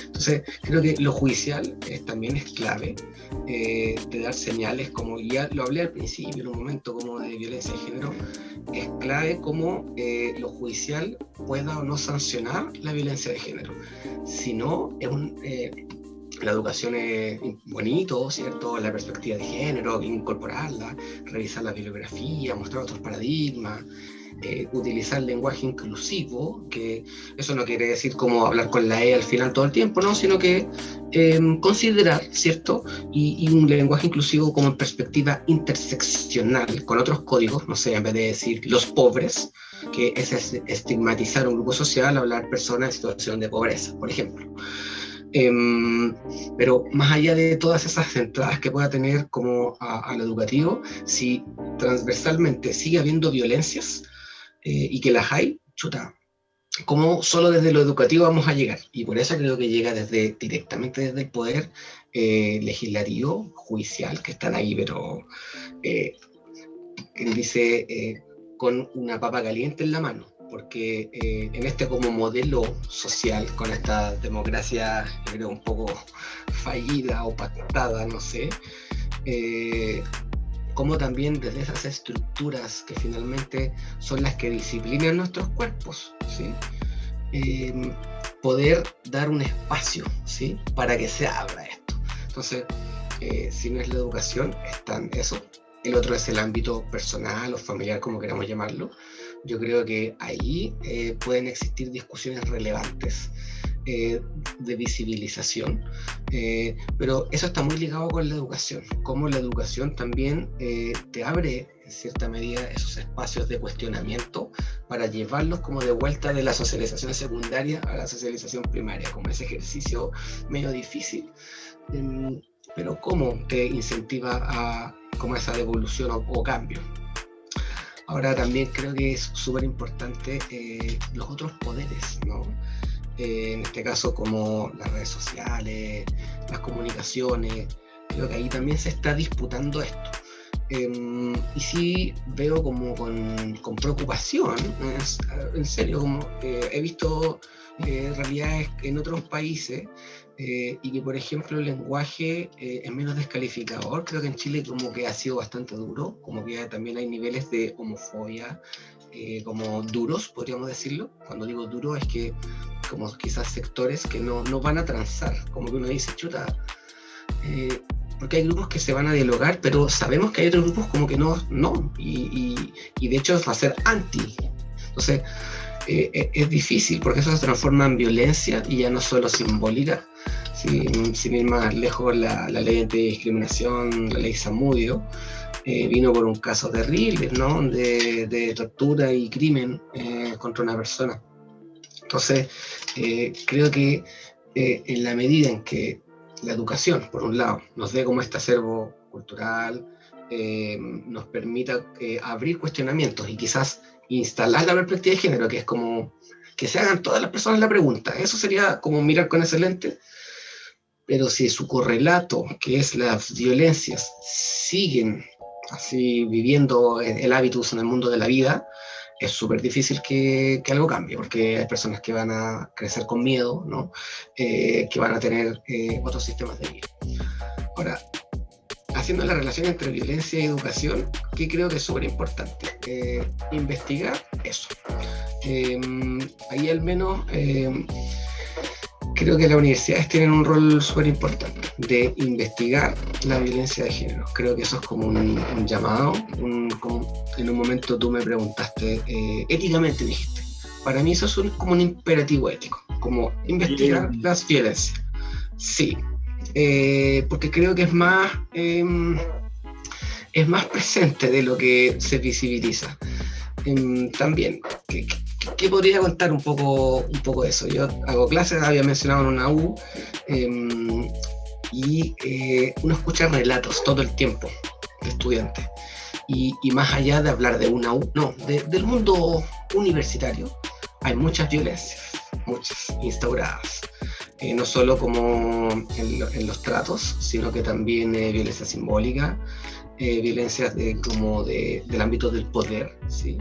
Speaker 2: Entonces creo que lo judicial también es clave, de dar señales, como ya lo hablé al principio, en un momento como de violencia de género, es clave cómo lo judicial pueda o no sancionar la violencia de género. Si no, la educación es bonito, ¿cierto? La perspectiva de género, incorporarla, revisar la bibliografía, mostrar otros paradigmas, utilizar lenguaje inclusivo, que eso no quiere decir como hablar con la E al final todo el tiempo, ¿no? Sino que considerar, ¿cierto? Y un lenguaje inclusivo como en perspectiva interseccional, con otros códigos, no sé, en vez de decir los pobres, que es estigmatizar un grupo social, hablar personas en situación de pobreza, por ejemplo. Pero más allá de todas esas entradas que pueda tener como a lo educativo, si transversalmente sigue habiendo violencias, y que las hay, chuta, ¿cómo solo desde lo educativo vamos a llegar? Y por eso creo que llega directamente desde el poder legislativo, judicial, que están ahí, pero quien dice con una papa caliente en la mano, porque en este como modelo social, con esta democracia, yo creo, un poco fallida o pactada, no sé, como también desde esas estructuras que finalmente son las que disciplinan nuestros cuerpos, ¿sí? Poder dar un espacio, ¿sí? Para que se abra esto. Entonces, si no es la educación, están eso. El otro es el ámbito personal o familiar, como queramos llamarlo. Yo creo que ahí pueden existir discusiones relevantes de visibilización, pero eso está muy ligado con la educación, como la educación también te abre en cierta medida esos espacios de cuestionamiento para llevarlos como de vuelta de la socialización secundaria a la socialización primaria, como ese ejercicio medio difícil, pero cómo te incentiva a como esa devolución o cambio. Ahora también creo que es súper importante los otros poderes, ¿no? En este caso como las redes sociales, las comunicaciones, creo que ahí también se está disputando esto. Y sí veo como con preocupación, en serio, como he visto realidades en otros países, y que por ejemplo el lenguaje es menos descalificador. Creo que en Chile como que ha sido bastante duro, como que también hay niveles de homofobia como duros, podríamos decirlo. Cuando digo duro es que como quizás sectores que no van a transar, como que uno dice, chuta, porque hay grupos que se van a dialogar, pero sabemos que hay otros grupos como que no, y de hecho va a ser anti. Entonces es difícil porque eso se transforma en violencia y ya no solo simbólica. Sin ir más lejos, la ley antidiscriminación, la ley Zamudio, vino por un caso terrible, ¿no? de tortura y crimen contra una persona. Entonces, creo que en la medida en que la educación, por un lado, nos dé como este acervo cultural, nos permita abrir cuestionamientos y quizás instalar la perspectiva de género, que es como que se hagan todas las personas la pregunta. Eso sería como mirar con ese lente. Pero si su correlato, que es las violencias, siguen así viviendo el hábitus en el mundo de la vida, es súper difícil que algo cambie, porque hay personas que van a crecer con miedo, ¿no? Que van a tener otros sistemas de vida. Ahora, haciendo la relación entre violencia y educación, que creo que es súper importante, investigar eso. Ahí al menos creo que las universidades tienen un rol súper importante de investigar la violencia de género. Creo que eso es como un llamado, como en un momento tú me preguntaste, éticamente dijiste, para mí eso es como un imperativo ético, como investigar las violencias. Sí, porque creo que es más presente de lo que se visibiliza. También, ¿qué podría contar un poco de eso? Yo hago clases, había mencionado en una U, y uno escucha relatos todo el tiempo de estudiantes. Y más allá de hablar de una U, no, del mundo universitario, hay muchas violencias, muchas instauradas. No solo como en los tratos, sino que también violencia simbólica, violencias del ámbito del poder, ¿sí?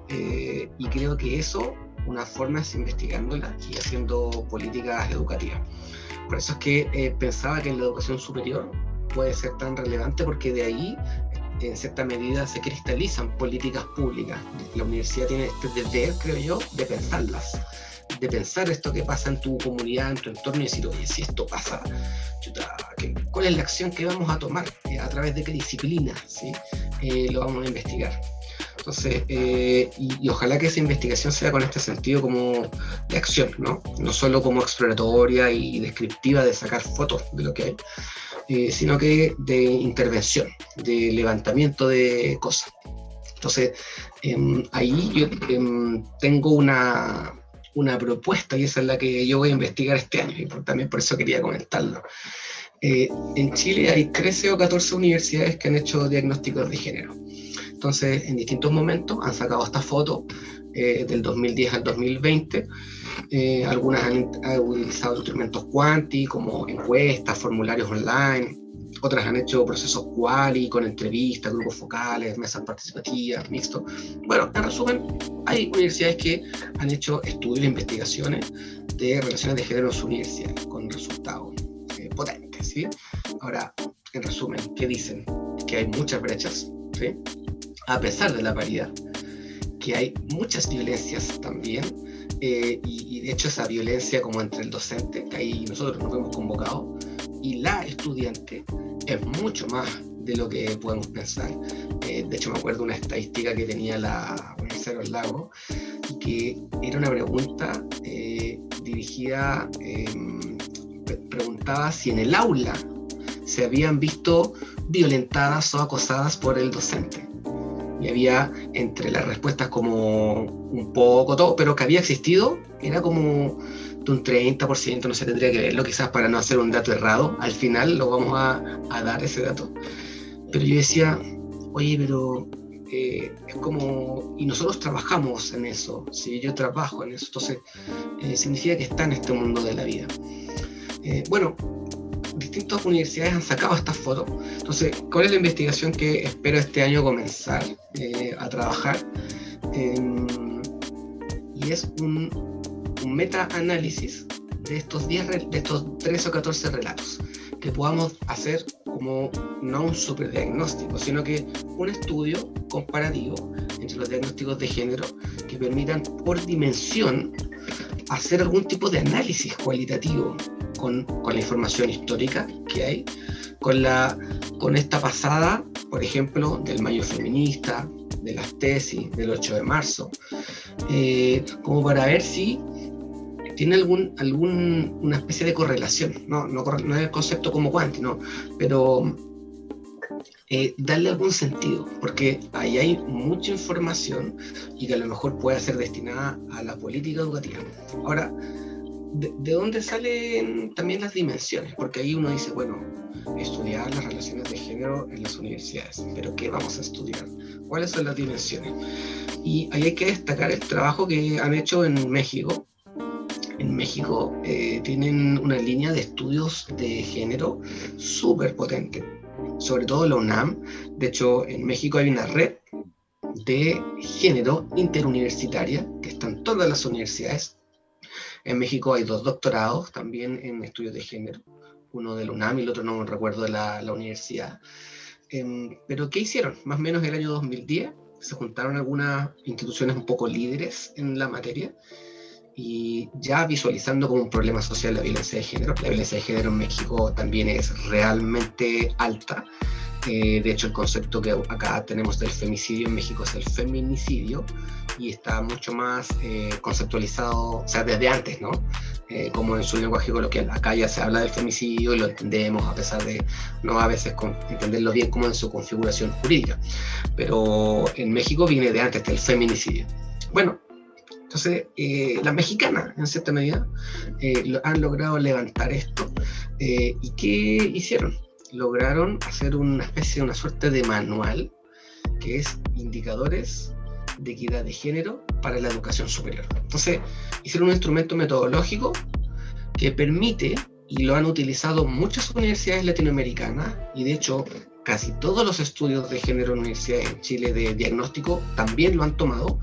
Speaker 2: Y creo que eso, una forma es investigándola y haciendo políticas educativas. Por eso es que pensaba que en la educación superior puede ser tan relevante, porque de ahí, en cierta medida, se cristalizan políticas públicas. La universidad tiene este deber, creo yo, de pensarlas, de pensar esto que pasa en tu comunidad, en tu entorno, y decir, oye, si esto pasa, chuta, ¿cuál es la acción que vamos a tomar? ¿A través de qué disciplina? ¿Sí? Lo vamos a investigar. Entonces, y ojalá que esa investigación sea con este sentido como de acción, ¿no? No solo como exploratoria y descriptiva de sacar fotos de lo que hay, sino que de intervención, de levantamiento de cosas. Entonces, ahí yo tengo una propuesta, y esa es la que yo voy a investigar este año, y también por eso quería comentarlo. En Chile hay 13 o 14 universidades que han hecho diagnósticos de género. Entonces, en distintos momentos han sacado estas fotos del 2010 al 2020. Algunas han utilizado instrumentos cuanti como encuestas, formularios online. Otras han hecho procesos quali con entrevistas, grupos focales, mesas participativas, mixtos. Bueno, en resumen, hay universidades que han hecho estudios e investigaciones de relaciones de género en sus universidades con resultados potentes, ¿sí? Ahora, en resumen, ¿qué dicen? Que hay muchas brechas, ¿sí? A pesar de la paridad, que hay muchas violencias también, y de hecho esa violencia como entre el docente, que ahí nosotros nos hemos convocado, y la estudiante, es mucho más de lo que podemos pensar. De hecho, me acuerdo una estadística que tenía la Universidad de los Lagos, que era una pregunta dirigida, preguntaba si en el aula se habían visto violentadas o acosadas por el docente. Y había entre las respuestas como un poco todo, pero que había existido, era como de un 30%, no sé, tendría que verlo quizás para no hacer un dato errado. Al final lo vamos a dar ese dato. Pero yo decía, oye, pero es como, y nosotros trabajamos en eso, ¿sí? Yo trabajo en eso, entonces significa que está en este mundo de la vida. Bueno, distintas universidades han sacado estas fotos. Entonces, ¿cuál es la investigación que espero este año comenzar a trabajar? Y es un meta-análisis de estos 13 o 14 relatos, que podamos hacer como no un superdiagnóstico, sino que un estudio comparativo entre los diagnósticos de género que permitan por dimensión hacer algún tipo de análisis cualitativo con la información histórica que hay, con esta pasada, por ejemplo, del mayo feminista, de las tesis, del 8 de marzo, como para ver si tiene alguna especie de correlación, no es el concepto como cuanti, no, pero darle algún sentido, porque ahí hay mucha información y que a lo mejor puede ser destinada a la política educativa. Ahora, ¿de dónde salen también las dimensiones? Porque ahí uno dice, bueno, estudiar las relaciones de género en las universidades, pero ¿qué vamos a estudiar? ¿Cuáles son las dimensiones? Y ahí hay que destacar el trabajo que han hecho en México. En México tienen una línea de estudios de género súper potente, sobre todo la UNAM. De hecho, en México hay una red de género interuniversitaria que están todas las universidades. En México hay 2 doctorados también en estudios de género, uno de la UNAM y el otro no me recuerdo de la universidad. Pero ¿qué hicieron? Más o menos en el año 2010 se juntaron algunas instituciones un poco líderes en la materia, y ya visualizando como un problema social la violencia de género. La violencia de género en México también es realmente alta. De hecho, el concepto que acá tenemos del femicidio en México es el feminicidio, y está mucho más conceptualizado, o sea, desde antes, ¿no? Como en su lenguaje coloquial. Acá ya se habla del femicidio y lo entendemos, a pesar de no a veces entenderlo bien como en su configuración jurídica. Pero en México viene de antes del feminicidio. Bueno, entonces, las mexicanas, en cierta medida, han logrado levantar esto. ¿Y qué hicieron? Lograron hacer una suerte de manual, que es indicadores de equidad de género para la educación superior. Entonces, hicieron un instrumento metodológico que permite y lo han utilizado muchas universidades latinoamericanas, y de hecho casi todos los estudios de género en universidades en Chile de diagnóstico también lo han tomado,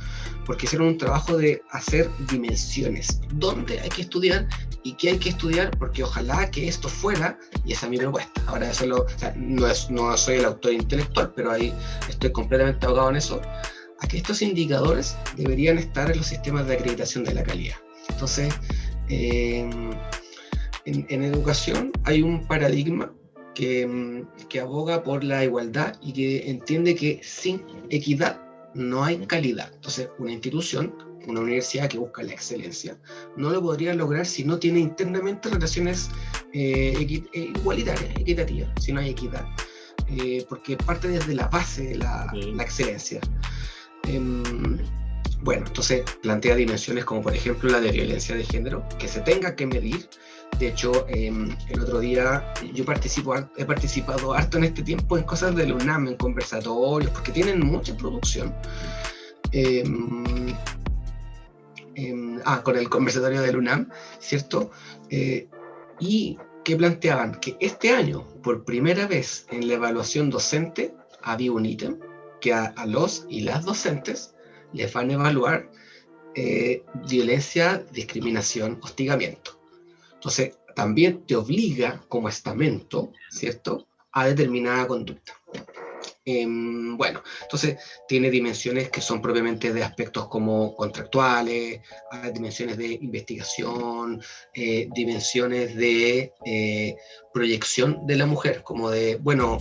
Speaker 2: porque hicieron un trabajo de hacer dimensiones, dónde hay que estudiar y qué hay que estudiar, porque ojalá que esto fuera, y esa es mi propuesta. Ahora eso o sea, no soy el autor intelectual, pero ahí estoy completamente abogado en eso, a que estos indicadores deberían estar en los sistemas de acreditación de la calidad. Entonces, en educación hay un paradigma que aboga por la igualdad y que entiende que sin equidad no hay calidad. Entonces, una institución, una universidad que busca la excelencia, no lo podría lograr si no tiene internamente relaciones igualitarias, equitativas, si no hay equidad. Porque parte desde la base de la excelencia. Bueno, entonces plantea dimensiones como por ejemplo la de violencia de género, que se tenga que medir. De hecho, el otro día yo he participado harto en este tiempo en cosas del UNAM, en conversatorios, porque tienen mucha producción. Con el conversatorio del UNAM, ¿cierto? Y que planteaban que este año, por primera vez en la evaluación docente, había un ítem que a los y las docentes les van a evaluar violencia, discriminación, hostigamiento. Entonces, también te obliga como estamento, ¿cierto?, a determinada conducta. Bueno, entonces tiene dimensiones que son propiamente de aspectos como contractuales, dimensiones de investigación, dimensiones de proyección de la mujer, como de, bueno,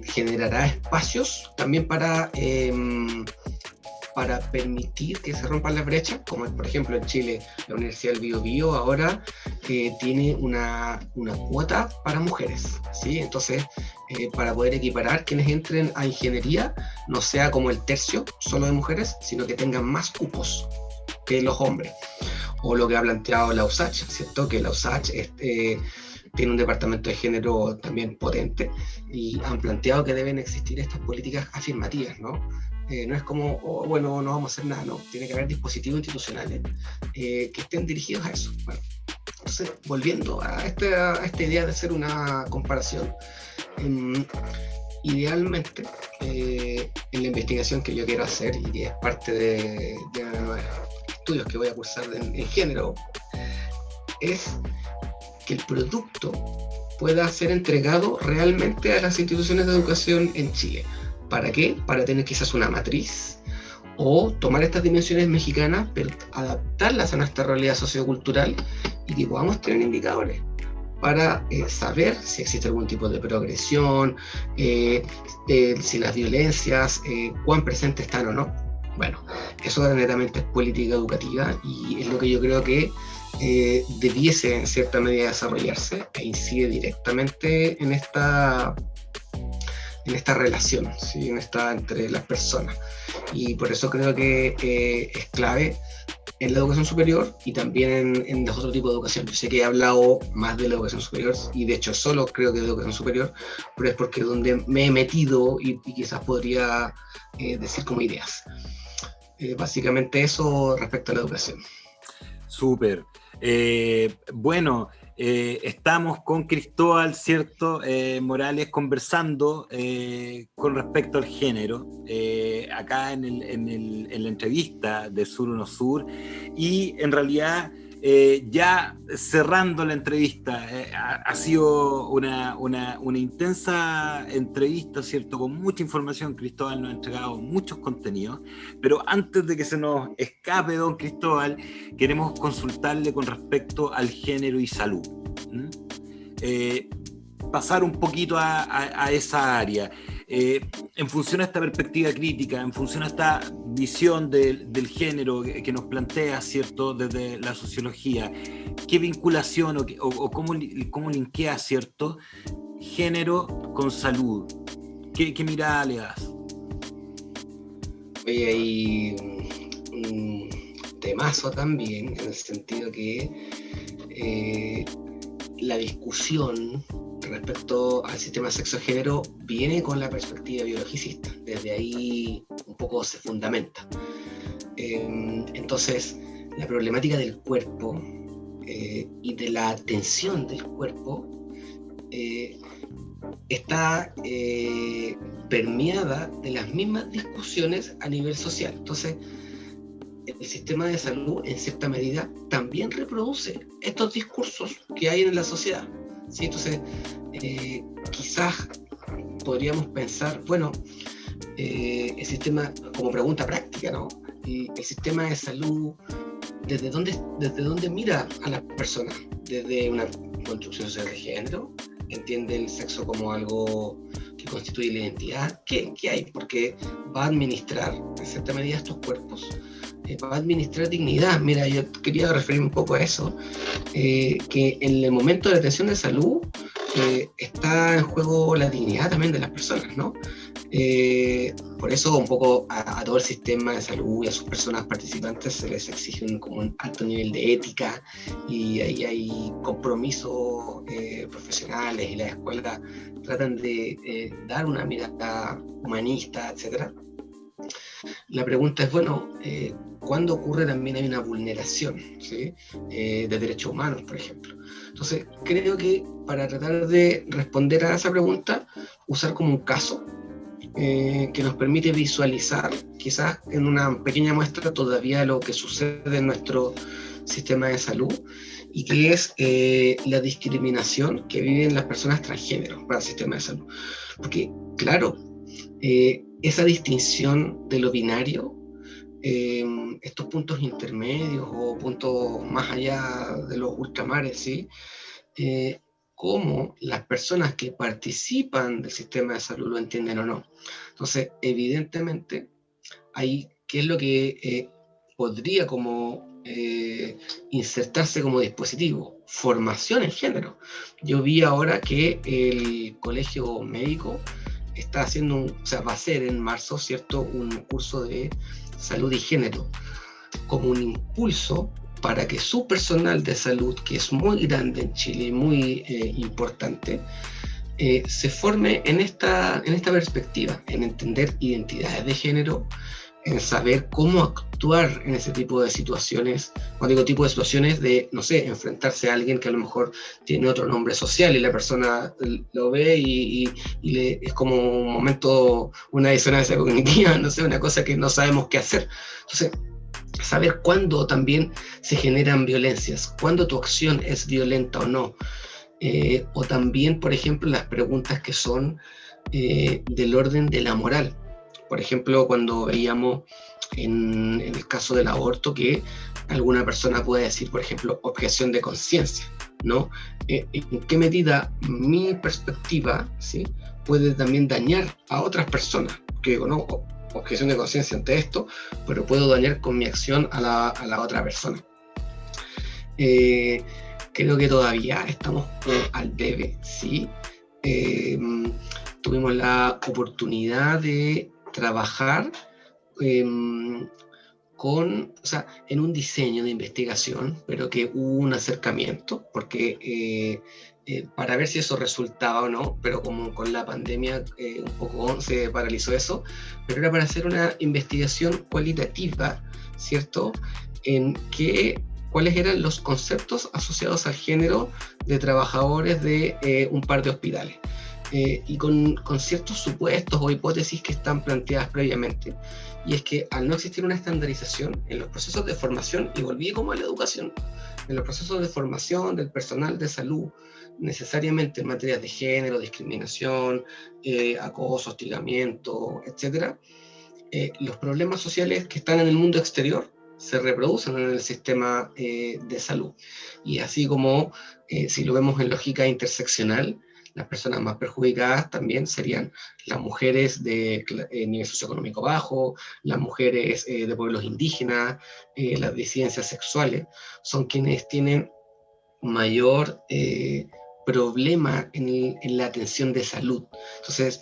Speaker 2: generará espacios también para permitir que se rompan las brechas, como por ejemplo en Chile, la Universidad del Biobío ahora tiene una cuota para mujeres, ¿sí? Entonces, para poder equiparar quienes entren a ingeniería, no sea como el tercio solo de mujeres, sino que tengan más cupos que los hombres. O lo que ha planteado la USACH, ¿cierto? Que la USACH tiene un departamento de género también potente, y han planteado que deben existir estas políticas afirmativas, ¿no? No es como, bueno, no vamos a hacer nada, no. Tiene que haber dispositivos institucionales que estén dirigidos a eso. Bueno, entonces, volviendo a esta idea de hacer una comparación, idealmente, en la investigación que yo quiero hacer, y que es parte de estudios que voy a cursar en género, es que el producto pueda ser entregado realmente a las instituciones de educación en Chile. ¿Para qué? Para tener quizás una matriz, o tomar estas dimensiones mexicanas, pero adaptarlas a nuestra realidad sociocultural, y que podamos tener indicadores para saber si existe algún tipo de progresión, si las violencias, cuán presentes están o no. Bueno, eso netamente es política educativa, y es lo que yo creo que debiese en cierta medida desarrollarse, e incide directamente en esta relación, ¿sí? Entre las personas. Y por eso creo que es clave en la educación superior, y también en los otros tipos de educación. Yo sé que he hablado más de la educación superior, y de hecho solo creo que de educación superior, pero es porque es donde me he metido y quizás podría decir como ideas. Básicamente eso respecto a la educación.
Speaker 1: Súper. Bueno, estamos con Cristóbal, ¿cierto? Morales, conversando con respecto al género, acá en la entrevista de Sur Uno Sur, y en realidad ya cerrando la entrevista, ha sido una intensa entrevista, ¿cierto? Con mucha información. Cristóbal nos ha entregado muchos contenidos, pero antes de que se nos escape, don Cristóbal, queremos consultarle con respecto al género y salud. Pasar un poquito a esa área. En función a esta perspectiva crítica, en función a esta visión del género que nos plantea, ¿cierto?, desde la sociología, ¿qué vinculación o cómo linkea, ¿cierto?, género con salud? ¿Qué mirada le das?
Speaker 2: Oye, hay un temazo también, en el sentido que la discusión respecto al sistema sexo-género viene con la perspectiva biologicista. Desde ahí un poco se fundamenta. Entonces, la problemática del cuerpo y de la atención del cuerpo está permeada de las mismas discusiones a nivel social. Entonces, el sistema de salud, en cierta medida, también reproduce estos discursos que hay en la sociedad, ¿sí? Entonces, quizás podríamos pensar, bueno, el sistema, como pregunta práctica, ¿no? El sistema de salud, ¿desde dónde mira a las personas? ¿Desde una construcción social de género? ¿Entiende el sexo como algo que constituye la identidad? ¿Qué hay? Porque va a administrar, en cierta medida, estos cuerpos, va a administrar dignidad. Mira, yo quería referirme un poco a eso, que en el momento de la atención de salud está en juego la dignidad también de las personas, ¿no? Por eso un poco a todo el sistema de salud y a sus personas participantes se les exige como un alto nivel de ética, y ahí hay compromisos profesionales, y las escuelas tratan de dar una mirada humanista, etc. La pregunta es, bueno, ¿cuándo ocurre también hay una vulneración, ¿sí? De derechos humanos, por ejemplo? Entonces, creo que para tratar de responder a esa pregunta, usar como un caso que nos permite visualizar, quizás en una pequeña muestra todavía, lo que sucede en nuestro sistema de salud, y que es la discriminación que viven las personas transgénero para el sistema de salud. Porque, claro, esa distinción de lo binario, estos puntos intermedios o puntos más allá de los ultramares, ¿sí? Cómo las personas que participan del sistema de salud lo entienden o no. Entonces, evidentemente, ahí, ¿qué es lo que podría como insertarse como dispositivo? Formación en género. Yo vi ahora que el colegio médico está haciendo, o sea, va a hacer en marzo, ¿cierto?, un curso de salud y género, como un impulso para que su personal de salud, que es muy grande en Chile y muy importante, se forme en esta perspectiva, en entender identidades de género, en saber cómo actuar en ese tipo de situaciones. Cuando digo tipo de situaciones, de, no sé, enfrentarse a alguien que a lo mejor tiene otro nombre social y la persona lo ve y es como un momento, una disonancia cognitiva, no sé, una cosa que no sabemos qué hacer. Entonces, saber cuándo también se generan violencias, cuándo tu acción es violenta o no. O también, por ejemplo, las preguntas que son del orden de la moral. Por ejemplo, cuando veíamos en el caso del aborto que alguna persona puede decir, por ejemplo, objeción de conciencia, ¿no? ¿En qué medida mi perspectiva, ¿sí?, puede también dañar a otras personas? Que digo, no, objeción de conciencia ante esto, pero puedo dañar con mi acción a la otra persona. Creo que todavía estamos al debe, ¿sí? Tuvimos la oportunidad de trabajar en un diseño de investigación, pero que hubo un acercamiento, porque para ver si eso resultaba o no, pero como con la pandemia un poco se paralizó eso, pero era para hacer una investigación cualitativa, ¿cierto?, en cuáles eran los conceptos asociados al género de trabajadores de un par de hospitales. Y con ciertos supuestos o hipótesis que están planteadas previamente. Y es que al no existir una estandarización en los procesos de formación, y volví como a la educación, en los procesos de formación del personal de salud, necesariamente en materias de género, discriminación, acoso, hostigamiento, etc., los problemas sociales que están en el mundo exterior se reproducen en el sistema de salud. Y así como, si lo vemos en lógica interseccional, las personas más perjudicadas también serían las mujeres de nivel socioeconómico bajo, las mujeres de pueblos indígenas, las disidencias sexuales, son quienes tienen mayor problema en la atención de salud. Entonces,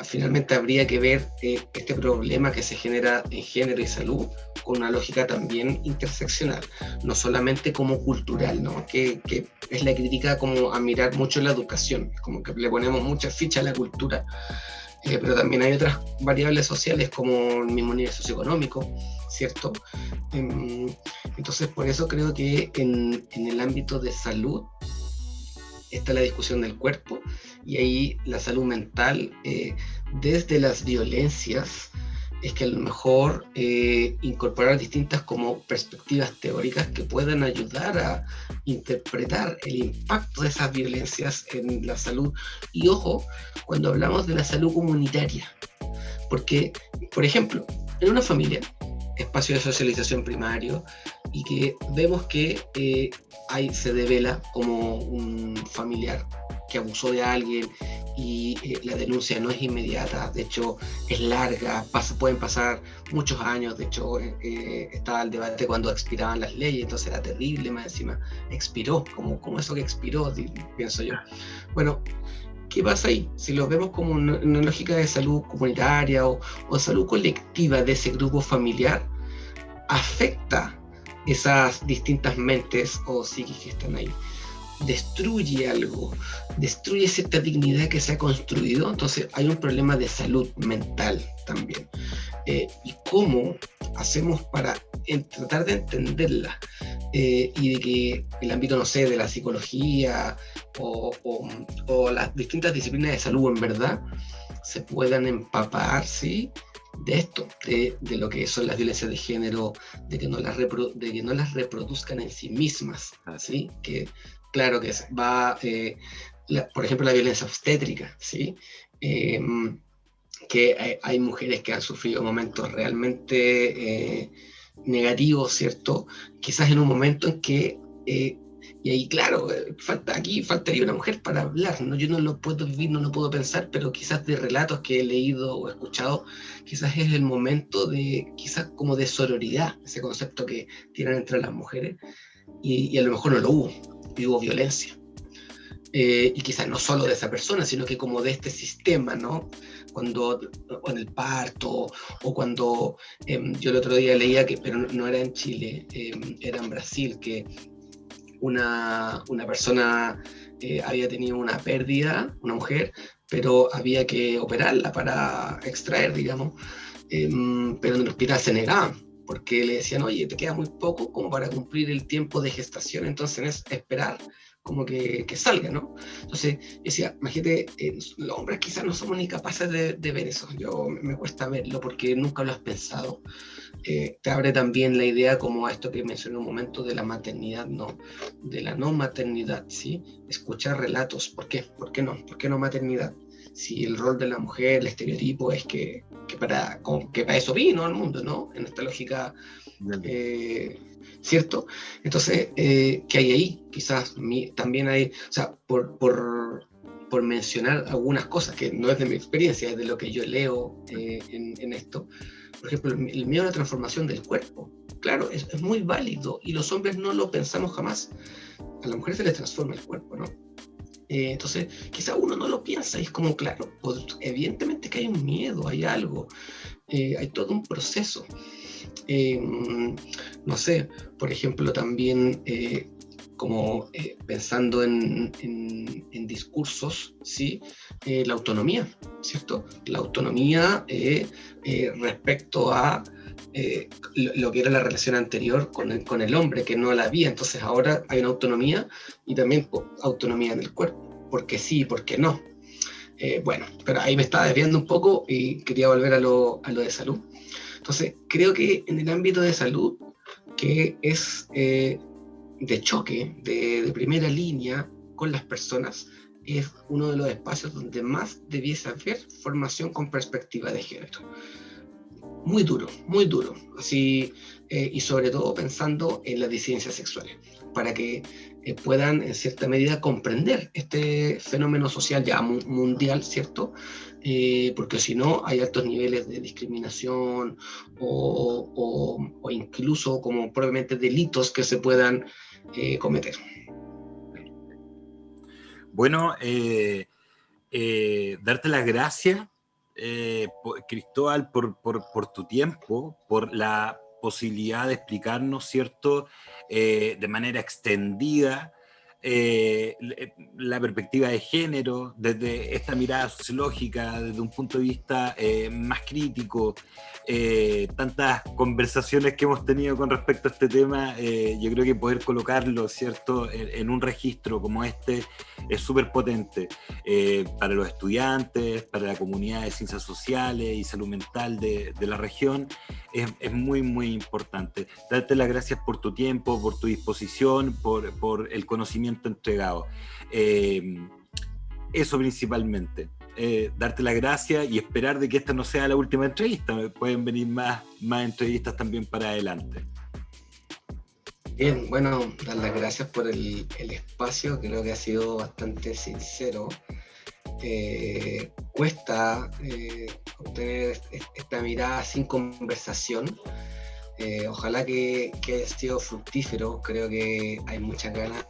Speaker 2: finalmente habría que ver este problema que se genera en género y salud con una lógica también interseccional, no solamente como cultural, ¿no? Que es la crítica como a mirar mucho la educación, como que le ponemos mucha ficha a la cultura, pero también hay otras variables sociales como el mismo nivel socioeconómico, ¿cierto? Entonces, por eso creo que en el ámbito de salud está la discusión del cuerpo y ahí la salud mental, desde las violencias, es que a lo mejor incorporar distintas como perspectivas teóricas que puedan ayudar a interpretar el impacto de esas violencias en la salud. Y ojo, cuando hablamos de la salud comunitaria, porque, por ejemplo, en una familia, espacio de socialización primario, y que vemos que se devela como un familiar que abusó de alguien y la denuncia no es inmediata, de hecho es larga, pueden pasar muchos años, de hecho estaba el debate cuando expiraban las leyes, entonces era terrible, más encima expiró, como eso que expiró, pienso yo. Bueno, ¿qué pasa ahí? Si lo vemos como una lógica de salud comunitaria o salud colectiva de ese grupo familiar, afecta esas distintas mentes o psiquis que están ahí. Destruye algo, destruye cierta dignidad que se ha construido, entonces hay un problema de salud mental también. Y cómo hacemos para tratar de entenderla y de que el ámbito, no sé, de la psicología o las distintas disciplinas de salud en verdad se puedan empapar, ¿sí?, de esto, de lo que son las violencias de género, de que no las reproduzcan en sí mismas, ¿sí? Que claro que va, por ejemplo, la violencia obstétrica, ¿sí? Que hay mujeres que han sufrido momentos realmente negativos, ¿cierto? Quizás en un momento en que y ahí, claro, aquí faltaría una mujer para hablar, ¿no? Yo no lo puedo vivir, no lo puedo pensar, pero quizás de relatos que he leído o escuchado, quizás es el momento de, quizás como de sororidad, ese concepto que tienen entre las mujeres, y a lo mejor no lo hubo, y hubo violencia. Y quizás no solo de esa persona, sino que como de este sistema, ¿no? Cuando, o en el parto, o cuando, yo el otro día leía que, pero no era en Chile, era en Brasil, que una persona había tenido una pérdida, una mujer, pero había que operarla para extraer, digamos, pero en el hospital se negaban, porque le decían, oye, te queda muy poco como para cumplir el tiempo de gestación, entonces es esperar como que salga, ¿no? Entonces, decía, imagínate, los hombres quizás no somos ni capaces de ver eso, me cuesta verlo porque nunca lo has pensado. Te abre también la idea como a esto que mencioné un momento de la maternidad, ¿no? De la no maternidad, ¿sí? Escuchar relatos, ¿por qué? ¿Por qué no? ¿Por qué no maternidad? Si el rol de la mujer, el estereotipo es que para eso vino al mundo, ¿no? En esta lógica, ¿cierto? Entonces, ¿qué hay ahí? Quizás también hay, o sea, por mencionar algunas cosas que no es de mi experiencia, es de lo que yo leo en esto. Por ejemplo, el miedo a la transformación del cuerpo. Claro, es muy válido y los hombres no lo pensamos jamás. A la mujer se les transforma el cuerpo, ¿no? Entonces, quizá uno no lo piensa y es como, claro, pues, evidentemente que hay un miedo, hay algo, hay todo un proceso. No sé, por ejemplo, también como pensando en discursos, ¿sí? La autonomía, ¿cierto? La autonomía respecto a lo que era la relación anterior con el hombre, que no la había, entonces ahora hay una autonomía y también autonomía en el cuerpo, porque sí, porque no. Bueno, pero ahí me estaba desviando un poco y quería volver a lo de salud. Entonces, creo que en el ámbito de salud, que es de choque, de primera línea con las personas, es uno de los espacios donde más debiese haber formación con perspectiva de género. Muy duro, así, y sobre todo pensando en las disidencias sexuales, para que puedan en cierta medida comprender este fenómeno social ya mundial, ¿cierto? Porque si no hay altos niveles de discriminación o incluso como probablemente delitos que se puedan cometer.
Speaker 1: Bueno, darte las gracias, Cristóbal, por tu tiempo, por la posibilidad de explicarnos, ¿cierto?, de manera extendida la perspectiva de género, desde esta mirada sociológica, desde un punto de vista más crítico, tantas conversaciones que hemos tenido con respecto a este tema, yo creo que poder colocarlo, ¿cierto?, en un registro como este es súper potente para los estudiantes, para la comunidad de ciencias sociales y salud mental de la región, es muy, muy importante. Darte las gracias por tu tiempo, por tu disposición, por el conocimiento entregado. Eso principalmente. Darte las gracias y esperar de que esta no sea la última entrevista. Pueden venir más entrevistas también para adelante.
Speaker 2: Bien, bueno, dar las gracias por el espacio, creo que ha sido bastante sincero. Cuesta obtener esta mirada sin conversación. Ojalá que haya sido fructífero. Creo que hay muchas ganas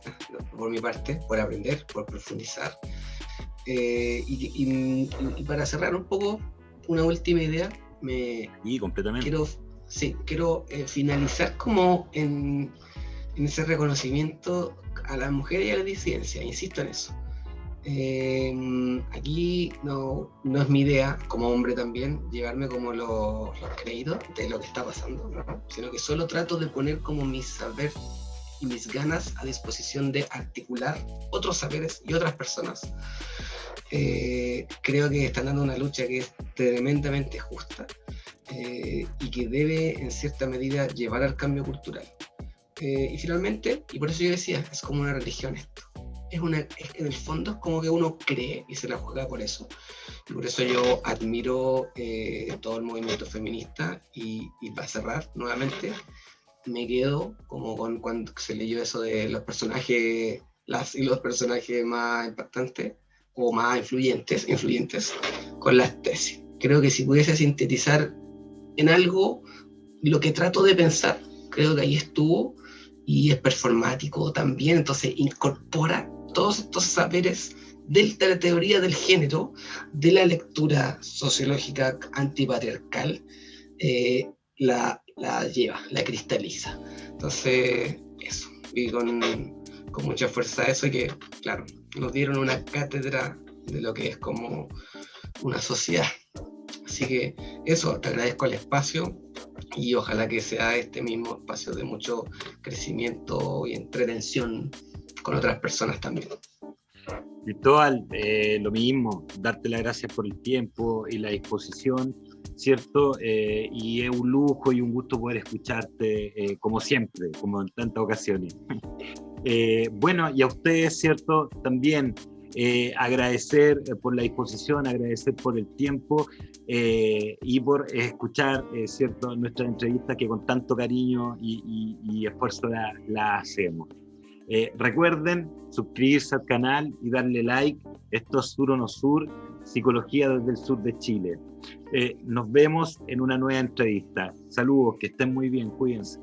Speaker 2: por mi parte, por aprender, por profundizar. Y para cerrar un poco, una última idea,
Speaker 1: completamente.
Speaker 2: Quiero finalizar como en ese reconocimiento a las mujeres y a la disidencia, insisto en eso. Aquí no es mi idea, como hombre también, llevarme como los créditos de lo que está pasando, ¿no? Sino que solo trato de poner como mi saber y mis ganas a disposición de articular otros saberes y otras personas. Creo que están dando una lucha que es tremendamente justa y que debe en cierta medida llevar al cambio cultural. Y finalmente, y por eso yo decía, es como una religión esto. En el fondo es como que uno cree y se la juega por eso. Y por eso yo admiro todo el movimiento feminista y para cerrar nuevamente, me quedo como con cuando se leyó eso de los personajes, los personajes más impactantes o más influyentes con las tesis. Creo que si pudiese sintetizar en algo lo que trato de pensar, creo que ahí estuvo, y es performático también, entonces incorpora todos estos saberes de la teoría del género, de la lectura sociológica antipatriarcal, la lleva, la cristaliza. Entonces, eso, y con mucha fuerza eso, que claro, nos dieron una cátedra de lo que es como una sociedad. Así que eso, te agradezco el espacio y ojalá que sea este mismo espacio de mucho crecimiento y entretención con otras personas también.
Speaker 1: Cristóbal, lo mismo, darte las gracias por el tiempo y la disposición, ¿cierto? Y es un lujo y un gusto poder escucharte como siempre, como en tantas ocasiones. Bueno, y a ustedes, ¿cierto? También agradecer por la disposición, agradecer por el tiempo y por escuchar, ¿cierto? Nuestra entrevista que con tanto cariño y esfuerzo la hacemos. Recuerden suscribirse al canal y darle like. Esto es Sur o No Sur, Psicología desde el sur de Chile. Nos vemos en una nueva entrevista. Saludos, que estén muy bien, cuídense.